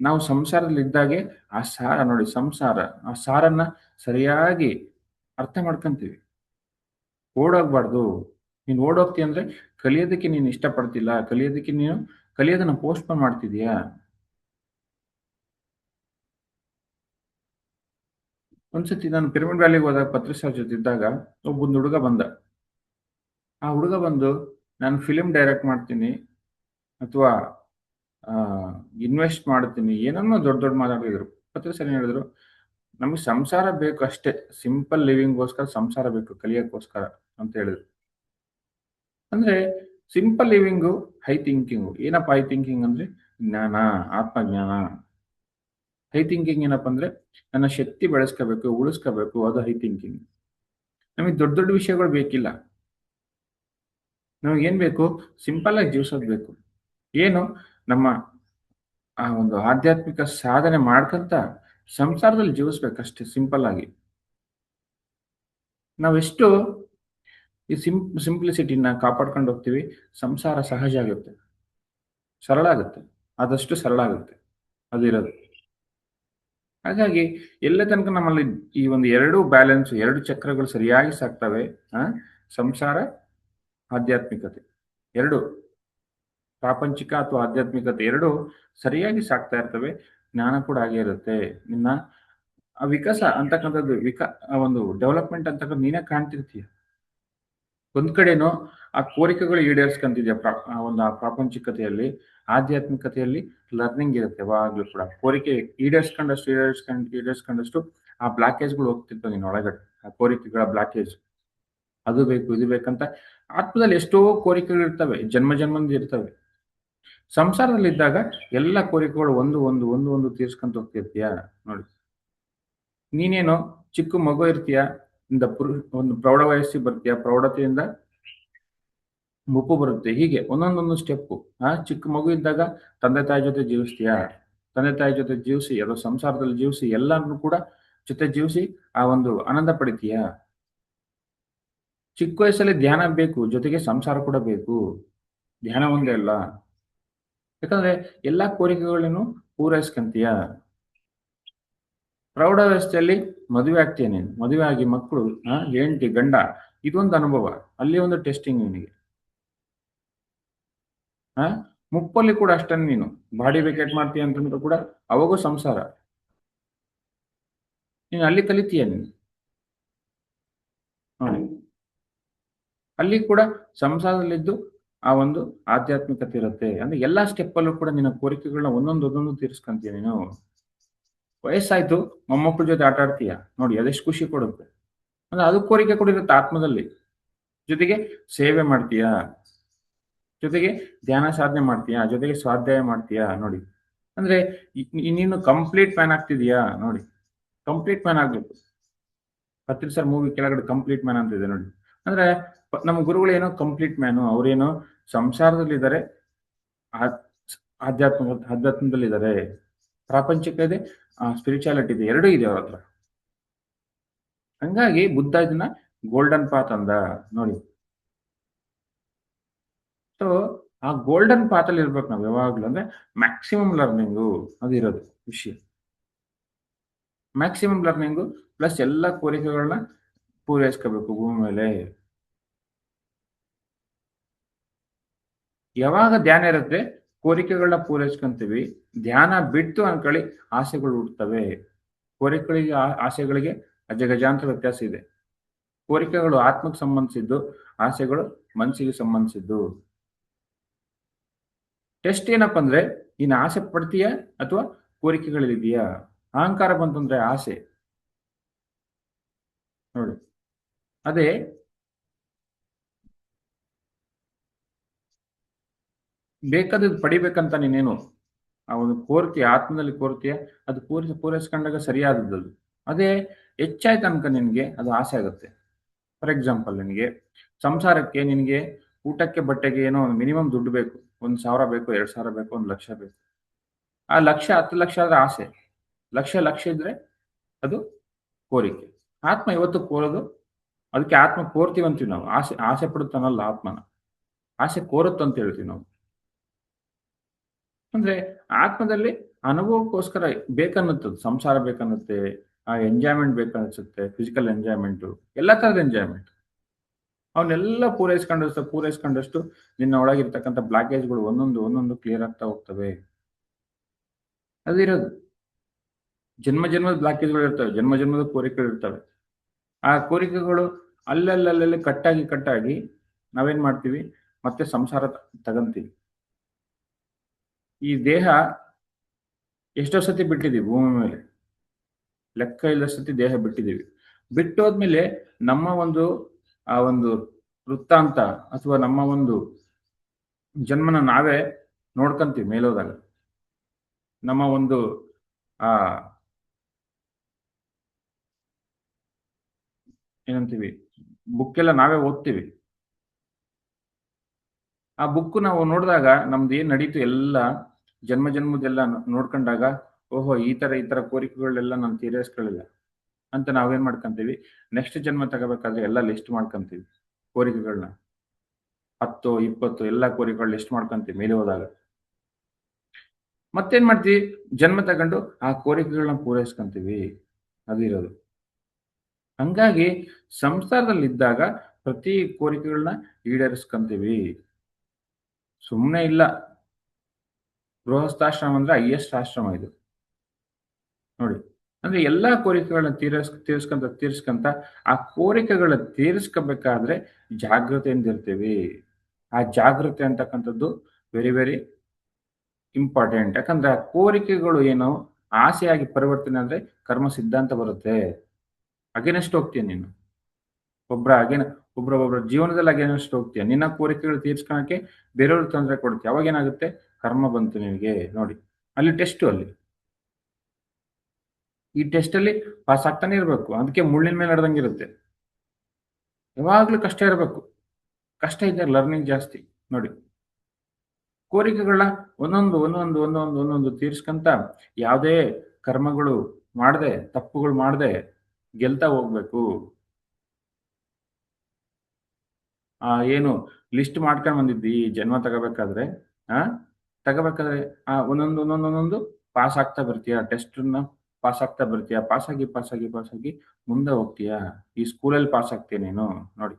ನಾವು ಸಂಸಾರದಲ್ಲಿ ಇದ್ದಾಗೆ ಆ ಸಾರ ನೋಡಿ, ಸಂಸಾರ ಆ ಸಾರನ್ನ ಸರಿಯಾಗಿ ಅರ್ಥ ಮಾಡ್ಕೊಂತೀವಿ. ಓಡೋಗ್ಬಾರ್ದು. ನೀನು ಓಡೋಗ್ತೀಯ ಅಂದ್ರೆ ಕಲಿಯೋದಕ್ಕೆ ನೀನು ಇಷ್ಟಪಡ್ತಿಲ್ಲ, ಕಲಿಯೋದಕ್ಕೆ ನೀನು ಕಲಿಯೋದನ್ನ ಪೋಸ್ಟ್‌ಪೋನ್ ಮಾಡ್ತಿದೀಯಾ. ಒಂದ್ಸತಿ ನಾನು ಪಿರಮಿಡ್ ವ್ಯಾಲಿಗೆ ಹೋದಾಗ ಪತ್ರಿ ಸರ್ ಜೊತೆ ಇದ್ದಾಗ ಒಬ್ಬೊಂದು ಹುಡುಗ ಬಂದ. ಆ ಹುಡುಗ ಬಂದು ನಾನು ಫಿಲ್ಮ್ ಡೈರೆಕ್ಟ್ ಮಾಡ್ತೀನಿ ಅಥವಾ ಇನ್ವೆಸ್ಟ್ ಮಾಡ್ತೀನಿ ಏನನ್ನೋ ದೊಡ್ಡ ದೊಡ್ಡ ಮಾತಾಡಿದ್ರು. ಪತ್ರಿ ಸರ್ ಏನ್ ಹೇಳಿದ್ರು, ನಮಗೆ ಸಂಸಾರ ಬೇಕು ಅಷ್ಟೇ, ಸಿಂಪಲ್ ಲಿವಿಂಗ್‌ಗೋಸ್ಕರ ಸಂಸಾರ ಬೇಕು ಕಲಿಯಕ್ಕೋಸ್ಕರ ಅಂತ ಹೇಳಿದ್ರು. ಅಂದ್ರೆ ಸಿಂಪಲ್ ಲಿವಿಂಗು, ಹೈ ಥಿಂಕಿಂಗು. ಏನಪ್ಪಾ ಹೈ ಥಿಂಕಿಂಗ್ ಅಂದ್ರೆ ಜ್ಞಾನ, ಆತ್ಮಜ್ಞಾನ. ಹೈ ಥಿಂಕಿಂಗ್ ಏನಪ್ಪಾ ಅಂದ್ರೆ ನನ್ನ ಶಕ್ತಿ ಬೆಳೆಸ್ಕೋಬೇಕು, ಉಳಿಸ್ಕೋಬೇಕು, ಅದು ಹೈ ಥಿಂಕಿಂಗ್. ನಮಗೆ ದೊಡ್ಡ ದೊಡ್ಡ ವಿಷಯಗಳು ಬೇಕಿಲ್ಲ. ನಮಗೇನ್ ಬೇಕು? ಸಿಂಪಲ್ ಆಗಿ ಜೀವಿಸೋದು ಬೇಕು. ಏನು? ನಮ್ಮ ಆ ಒಂದು ಆಧ್ಯಾತ್ಮಿಕ ಸಾಧನೆ ಮಾಡ್ಕೊಂತ ಸಂಸಾರದಲ್ಲಿ ಜೀವಿಸ್ಬೇಕಷ್ಟೇ ಸಿಂಪಲ್ ಆಗಿ. ನಾವೆಷ್ಟು ಈ ಸಿಂಪ್ಲಿಸಿಟಿನ ಕಾಪಾಡ್ಕೊಂಡು ಹೋಗ್ತೀವಿ, ಸಂಸಾರ ಸಹಜ ಆಗುತ್ತೆ, ಸರಳ ಆಗುತ್ತೆ. ಆದಷ್ಟು ಸರಳ ಆಗುತ್ತೆ ಅದಿರೋದು. ಹಾಗಾಗಿ ಎಲ್ಲ ತನಕ ನಮ್ಮಲ್ಲಿ ಈ ಒಂದು 2 ಬ್ಯಾಲೆನ್ಸ್, 2 ಚಕ್ರಗಳು ಸರಿಯಾಗಿ ಸಾಗ್ತವೆ. ಆ ಸಂಸಾರ, ಆಧ್ಯಾತ್ಮಿಕತೆ 2 ಪ್ರಾಪಂಚಿಕ ಅಥವಾ ಆಧ್ಯಾತ್ಮಿಕತೆ 2 ಸರಿಯಾಗಿ ಸಾಗ್ತಾ ಇರ್ತವೆ. ಜ್ಞಾನ ಕೂಡ ಹಾಗೆ ಇರುತ್ತೆ. ನಿನ್ನ ಆ ವಿಕಾಸ ಅಂತಕ್ಕಂಥದ್ದು ಆ ಒಂದು ಡೆವಲಪ್‌ಮೆಂಟ್ ಅಂತಕ್ಕಂಥದ್ದು ನೀನೇ ಕಾಣ್ತಿರ್ತೀಯ. ಒಂದ್ ಕಡೆನೋ ಆ ಕೋರಿಕೆಗಳು ಈಡೇರಿಸ್ಕೊಂತಿದ್ಯಾ ಆ ಒಂದು ಆ ಪ್ರಾಪಂಚಿಕತೆಯಲ್ಲಿ. ಆಧ್ಯಾತ್ಮಿಕತೆಯಲ್ಲಿ ಲರ್ನಿಂಗ್ ಇರುತ್ತೆ ಯಾವಾಗ್ಲೂ ಕೂಡ. ಕೋರಿಕೆ ಈಡೇರಿಸ್ಕೊಂಡಷ್ಟು ಆ ಬ್ಲಾಕೇಜ್‌ಗಳು ಹೋಗ್ತಿರ್ತವೆ ನಿನ್ನ ಒಳಗಡೆ. ಆ ಕೋರಿಕೆಗಳ ಬ್ಲಾಕೇಜ್. ಅದು ಬೇಕು, ಇದು ಬೇಕಂತ ಆತ್ಮದಲ್ಲಿ ಎಷ್ಟೋ ಕೋರಿಕೆಗಳಿರ್ತವೆ. ಜನ್ಮ ಜನ್ಮದಿಂದ ಇರ್ತವೆ. ಸಂಸಾರದಲ್ಲಿದ್ದಾಗ ಎಲ್ಲ ಕೋರಿಕೆಗಳು ಒಂದು ತೀರ್ಸ್ಕೊಂತ ಹೋಗ್ತಿರ್ತೀಯ ನೋಡಿ. ನೀನೇನೋ ಚಿಕ್ಕ ಮಗು ಇರ್ತೀಯ, ಒಂದು ಪ್ರೌಢ ವಯಸ್ಸಿಗೆ ಬರ್ತೀಯ, ಪ್ರೌಢತೆಯಿಂದ ಮುಪ್ಪು ಬರುತ್ತೆ. ಹೀಗೆ ಒಂದೊಂದೊಂದು ಸ್ಟೆಪ್ಪು. ಚಿಕ್ಕ ಮಗು ಇದ್ದಾಗ ತಂದೆ ತಾಯಿ ಜೊತೆ ಜೀವಿಸ್ತೀಯ. ತಂದೆ ತಾಯಿ ಜೊತೆ ಜೀವಿಸಿ, ಅದು ಸಂಸಾರದಲ್ಲಿ ಜೀವಿಸಿ, ಎಲ್ಲಾನು ಕೂಡ ಜೊತೆ ಜೀವಿಸಿ ಆ ಒಂದು ಆನಂದ ಪಡಿತೀಯ. ಚಿಕ್ಕ ವಯಸ್ಸಲ್ಲಿ ಧ್ಯಾನ ಬೇಕು, ಜೊತೆಗೆ ಸಂಸಾರ ಕೂಡ ಬೇಕು. ಧ್ಯಾನ ಒಂದೇ ಅಲ್ಲ. ಯಾಕಂದ್ರೆ ಎಲ್ಲಾ ಕೋರಿಕೆಗಳನ್ನು ಪೂರೈಸ್ಕೊಂತೀಯ. ಪ್ರೌಢಾವಸ್ಥೆಯಲ್ಲಿ ಮದುವೆ ಆಗ್ತೀಯ ನೀನು. ಮದುವೆ ಆಗಿ ಮಕ್ಕಳು, ಹೆಂಡತಿ, ಗಂಡ, ಇದೊಂದು ಅನುಭವ. ಅಲ್ಲಿ ಒಂದು ಟೆಸ್ಟಿಂಗ್ ನಿನಗೆ. ಮುಪ್ಪಲ್ಲಿ ಕೂಡ ಅಷ್ಟೇ ನೀನು ಬಾಡಿ ವೇಕೇಟ್ ಮಾಡ್ತೀಯ ಅಂತಂದ್ರೂ ಕೂಡ ಅವಾಗೂ ಸಂಸಾರ. ನೀನು ಅಲ್ಲಿ ಕಲಿತೀಯ ನೀನು ನೋಡಿ. ಅಲ್ಲಿ ಕೂಡ ಸಂಸಾರದಲ್ಲಿದ್ದು ಆ ಒಂದು ಆಧ್ಯಾತ್ಮಿಕತೆ ಇರುತ್ತೆ. ಅಂದ್ರೆ ಎಲ್ಲಾ ಸ್ಟೆಪ್ ಅಲ್ಲೂ ಕೂಡ ನಿನ್ನ ಕೋರಿಕೆಗಳನ್ನ ಒಂದೊಂದು ತೀರಿಸ್ಕೊಂತೀಯ ನೀನು. ವಯಸ್ಸಾಯ್ತು, ಮೊಮ್ಮಕ್ಕಳ ಜೊತೆ ಆಟ ಆಡ್ತೀಯ ನೋಡಿ, ಅದೆಷ್ಟು ಖುಷಿ ಕೊಡುತ್ತೆ. ಅಂದ್ರೆ ಅದು ಕೋರಿಕೆ ಕೂಡ ಇರುತ್ತೆ ಆತ್ಮದಲ್ಲಿ. ಜೊತೆಗೆ ಸೇವೆ ಮಾಡ್ತೀಯ, ಜೊತೆಗೆ ಧ್ಯಾನ ಸಾಧನೆ ಮಾಡ್ತೀಯ, ಜೊತೆಗೆ ಸ್ವಾಧ್ಯಾಯ ಮಾಡ್ತೀಯ ನೋಡಿ. ಅಂದ್ರೆ ನೀನು ಕಂಪ್ಲೀಟ್ ಮ್ಯಾನ್ ಆಗ್ತಿದೀಯಾ ನೋಡಿ. ಕಂಪ್ಲೀಟ್ ಮ್ಯಾನ್ ಆಗ್ಬೇಕು. ಪತ್ರಿ ಸರ್ ಮೂವಿ ಕೆಳಗಡೆ ಕಂಪ್ಲೀಟ್ ಮ್ಯಾನ್ ಅಂತ ಇದೆ ನೋಡಿ. ಅಂದ್ರೆ ನಮ್ಮ ಗುರುಗಳು ಏನೋ ಕಂಪ್ಲೀಟ್ ಮ್ಯಾನು, ಅವ್ರೇನೋ ಸಂಸಾರದಲ್ಲಿದ್ದಾರೆ, ಆಧ್ಯಾತ್ಮದಲ್ಲಿದ್ದಾರೆ, ಪ್ರಾಪಂಚಿಕ ಇದೆ, ಸ್ಪಿರಿಚುಯಾಲಿಟಿ ಇದೆ, ಎರಡೂ ಇದೆ ಅವ್ರ ಹತ್ರ. ಹಂಗಾಗಿ ಬುದ್ಧ ಇದನ್ನ ಗೋಲ್ಡನ್ ಪಾತ್ ಅಂದ ನೋಡಿ. ಸೊ ಆ ಗೋಲ್ಡನ್ ಪಾತ್ ಅಲ್ಲಿ ಇರ್ಬೇಕು ನಾವು ಯಾವಾಗ್ಲೂ. ಅಂದ್ರೆ ಮ್ಯಾಕ್ಸಿಮಮ್ ಲರ್ನಿಂಗು ಅದು ಇರೋದು ವಿಷಯ. ಮ್ಯಾಕ್ಸಿಮಮ್ ಲರ್ನಿಂಗು ಪ್ಲಸ್ ಎಲ್ಲ ಕೋರಿಕೆಗಳನ್ನ ಪೂರೈಸ್ಕೋಬೇಕು ಭೂಮಿ ಮೇಲೆ. ಯಾವಾಗ ಧ್ಯಾನ ಇರುತ್ತೆ ಕೋರಿಕೆಗಳನ್ನ ಪೂರೈಸ್ಕೊಂತೀವಿ. ಧ್ಯಾನ ಬಿಟ್ಟು ಅನ್ಕೊಳ್ಳಿ, ಆಸೆಗಳು ಹುಡ್ತವೆ. ಕೋರಿಕೆಗಳಿಗೆ ಆಸೆಗಳಿಗೆ ಅಜಗಜಾಂತರ ವ್ಯತ್ಯಾಸ ಇದೆ. ಕೋರಿಕೆಗಳು ಆತ್ಮಕ್ಕೆ ಸಂಬಂಧಿಸಿದ್ದು, ಆಸೆಗಳು ಮನಸ್ಸಿಗೆ ಸಂಬಂಧಿಸಿದ್ದು. ಟೆಸ್ಟ್ ಏನಪ್ಪ ಅಂದ್ರೆ ನೀನು ಆಸೆ ಪಡ್ತೀಯಾ ಅಥವಾ ಕೋರಿಕೆಗಳಿದೆಯಾ. ಅಹಂಕಾರ ಬಂತಂದ್ರೆ ಆಸೆ ನೋಡಿ. ಅದೇ ಬೇಕಾದದ್ದು ಪಡಿಬೇಕಂತ ನೀನೇನು ಆ ಒಂದು ಕೋರ್ತೀಯ, ಆತ್ಮದಲ್ಲಿ ಕೋರ್ತೀಯ, ಅದು ಪೂರೈಸ್ಕೊಂಡಾಗ ಸರಿಯಾದದ್ದು. ಅದೇ ಹೆಚ್ಚಾಯ್ತು ಅನ್ಕ ನಿನ್ಗೆ ಅದು ಆಸೆ ಆಗುತ್ತೆ. ಫಾರ್ ಎಕ್ಸಾಂಪಲ್, ನಿನಗೆ ಸಂಸಾರಕ್ಕೆ, ನಿನಗೆ ಊಟಕ್ಕೆ ಬಟ್ಟೆಗೆ ಏನೋ ಮಿನಿಮಮ್ ದುಡ್ಡು ಬೇಕು. 1,000 ಬೇಕು, 2,000 ಬೇಕು, 1,00,000 ಬೇಕು. ಆ 1,00,000 10,00,000 ಆದ್ರೆ ಆಸೆ. ಲಕ್ಷ ಇದ್ರೆ ಅದು ಕೋರಿಕೆ. ಆತ್ಮ ಇವತ್ತು ಕೋರೋದು. ಅದಕ್ಕೆ ಆತ್ಮ ಕೋರ್ತೀವಂತೀವಿ ನಾವು. ಆಸೆ ಆಸೆ ಪಡುತ್ತಾನಲ್ಲ ಆತ್ಮನ, ಆಸೆ ಕೋರುತ್ತಂತ ಹೇಳ್ತೀವಿ ನಾವು. ಅಂದ್ರೆ ಆತ್ಮದಲ್ಲಿ ಅನುಭವಕ್ಕೋಸ್ಕರ ಬೇಕನ್ನುತ್ತದೆ. ಸಂಸಾರ ಬೇಕನ್ನುತ್ತೆ, ಆ ಎಂಜಾಯ್ಮೆಂಟ್ ಬೇಕನ್ಸುತ್ತೆ, ಫಿಸಿಕಲ್ ಎಂಜಾಯ್ಮೆಂಟು, ಎಲ್ಲ ತರದ ಎಂಜಾಯ್ಮೆಂಟ್. ಅವನ್ನೆಲ್ಲ ಪೂರೈಸ್ಕೊಂಡಷ್ಟು ನಿನ್ನ ಒಳಗಿರ್ತಕ್ಕಂಥ ಬ್ಲಾಕೇಜ್ಗಳು ಒಂದೊಂದು ಕ್ಲಿಯರ್ ಆಗ್ತಾ ಹೋಗ್ತವೆ. ಅದಿರೋದು. ಜನ್ಮ ಜನ್ಮದ ಬ್ಲಾಕೇಜ್ಗಳು ಇರ್ತವೆ, ಜನ್ಮ ಜನ್ಮದ ಕೋರಿಕೆಗಳು ಇರ್ತವೆ. ಆ ಕೋರಿಕೆಗಳು ಅಲ್ಲಲ್ಲಿ ಕಟ್ಟಾಗಿ ನಾವೇನ್ ಮಾಡ್ತೀವಿ, ಮತ್ತೆ ಸಂಸಾರ ತಗಂತೀವಿ. ಈ ದೇಹ ಎಷ್ಟೋ ಸತಿ ಬಿಟ್ಟಿದೀವಿ ಭೂಮಿ ಮೇಲೆ, ಲೆಕ್ಕ ಇಲ್ಲದ ಸತಿ ದೇಹ ಬಿಟ್ಟಿದೀವಿ. ಬಿಟ್ಟೋದ್ಮೇಲೆ ನಮ್ಮ ಆ ಒಂದು ವೃತ್ತಾಂತ ಅಥವಾ ನಮ್ಮ ಒಂದು ಜನ್ಮನ ನಾವೇ ನೋಡ್ಕೊಂತೀವಿ ಮೇಲೋದಾಗ. ನಮ್ಮ ಆ ಏನಂತೀವಿ, ಬುಕ್ ಎಲ್ಲ ನಾವೇ ಓದ್ತೀವಿ. ಆ ಬುಕ್ ನಾವು ನೋಡಿದಾಗ ನಮ್ದು ಏನ್ ನಡೀತು ಎಲ್ಲ ಜನ್ಮ ಜನ್ಮದೆಲ್ಲ ನೋಡ್ಕೊಂಡಾಗ, ಓಹೋ ಈ ತರ ಕೋರಿಕೆಗಳೆಲ್ಲ ನಾನು ತೀರಿಸ್ಕೊಳ್ಳಿಲ್ಲ ಅಂತ ನಾವೇನ್ ಮಾಡ್ಕೊಂತೀವಿ, ನೆಕ್ಸ್ಟ್ ಜನ್ಮ ತಗೋಬೇಕಾದ್ರೆ ಎಲ್ಲ ಲಿಸ್ಟ್ ಮಾಡ್ಕೊಂತೀವಿ ಕೋರಿಕೆಗಳನ್ನ. 10 20 ಎಲ್ಲ ಕೋರಿಕೆಗಳು ಲಿಸ್ಟ್ ಮಾಡ್ಕೊಂತೀವಿ ಮೇಲೆ ಹೋದಾಗ. ಮತ್ತೇನ್ ಮಾಡ್ತೀವಿ, ಜನ್ಮ ತಗೊಂಡು ಆ ಕೋರಿಕೆಗಳನ್ನ ಪೂರೈಸ್ಕೊಂತೀವಿ. ಅದಿರೋದು. ಹಂಗಾಗಿ ಸಂಸಾರದಲ್ಲಿದ್ದಾಗ ಪ್ರತಿ ಕೋರಿಕೆಗಳನ್ನ ಈಡೇರಿಸ್ಕೊಂತೀವಿ. ಸುಮ್ಮನೆ ಇಲ್ಲ. ಗೃಹಸ್ಥಾಶ್ರಮ ಅಂದ್ರೆ ಹೈಯೆಸ್ಟ್ ಆಶ್ರಮ ಇದು ನೋಡಿ. ಅಂದ್ರೆ ಎಲ್ಲಾ ಕೋರಿಕೆಗಳನ್ನ ತೀರಿಸ್ಕೊಂತ ಆ ಕೋರಿಕೆಗಳ ತೀರಿಸ್ಕೋಬೇಕಾದ್ರೆ ಜಾಗೃತೆಯಿಂದ ಇರ್ತೀವಿ. ಆ ಜಾಗೃತೆ ಅಂತಕ್ಕಂಥದ್ದು ವೆರಿ ವೆರಿ ಇಂಪಾರ್ಟೆಂಟ್. ಯಾಕಂದ್ರೆ ಆ ಕೋರಿಕೆಗಳು ಏನು ಆಸೆಯಾಗಿ ಪರಿವರ್ತನೆ ಅಂದ್ರೆ ಕರ್ಮ ಸಿದ್ಧಾಂತ ಬರುತ್ತೆ. ಅಗೇನೆಸ್ಟ್ ಹೋಗ್ತೀಯ ನೀನು. ಒಬ್ಬರ ಜೀವನದಲ್ಲಿ ಅಗೇನೆಸ್ಟ್ ಹೋಗ್ತೀಯ. ನಿನ್ನ ಕೋರಿಕೆಗಳು ತೀರ್ಸ್ಕೊಳಕ್ಕೆ ಬೇರೆಯವ್ರಿಗೆ ತೊಂದರೆ ಕೊಡುತ್ತೆ. ಅವಾಗ ಏನಾಗುತ್ತೆ, ಕರ್ಮ ಬಂತು ನಿನಗೆ ನೋಡಿ. ಅಲ್ಲಿ ಟೆಸ್ಟ್, ಅಲ್ಲಿ ಈ ಟೆಸ್ಟ್ ಅಲ್ಲಿ ಪಾಸ್ ಆಗ್ತಾನೆ ಇರ್ಬೇಕು. ಅದಕ್ಕೆ ಮುಳ್ಳಿನ ಮೇಲೆ ನಡೆದಂಗಿರುತ್ತೆ. ಯಾವಾಗ್ಲೂ ಕಷ್ಟ ಇರಬೇಕು. ಕಷ್ಟ ಇದ್ದರೆ ಲರ್ನಿಂಗ್ ಜಾಸ್ತಿ ನೋಡಿ. ಕೋರಿಕೆಗಳನ್ನ ಒಂದೊಂದು ತೀರ್ಸ್ಕೊಂತ ಯಾವುದೇ ಕರ್ಮಗಳು ಮಾಡದೆ, ತಪ್ಪುಗಳು ಮಾಡದೆ ಗೆಲ್ತಾ ಹೋಗ್ಬೇಕು. ಏನು ಲಿಸ್ಟ್ ಮಾಡ್ಕೊಂಡು ಬಂದಿದ್ದಿ ಈ ಜನ್ಮ ತಗೋಬೇಕಾದ್ರೆ, ಒಂದೊಂದು ಪಾಸ್ ಆಗ್ತಾ ಬರ್ತೀಯ. ಟೆಸ್ಟ್ನ ಪಾಸ್ ಆಗ್ತಾ ಬರ್ತೀಯ. ಪಾಸಾಗಿ ಮುಂದೆ ಹೋಗ್ತೀಯ. ಈ ಸ್ಕೂಲಲ್ಲಿ ಪಾಸ್ ಆಗ್ತೀಯ ನೀನು ನೋಡಿ.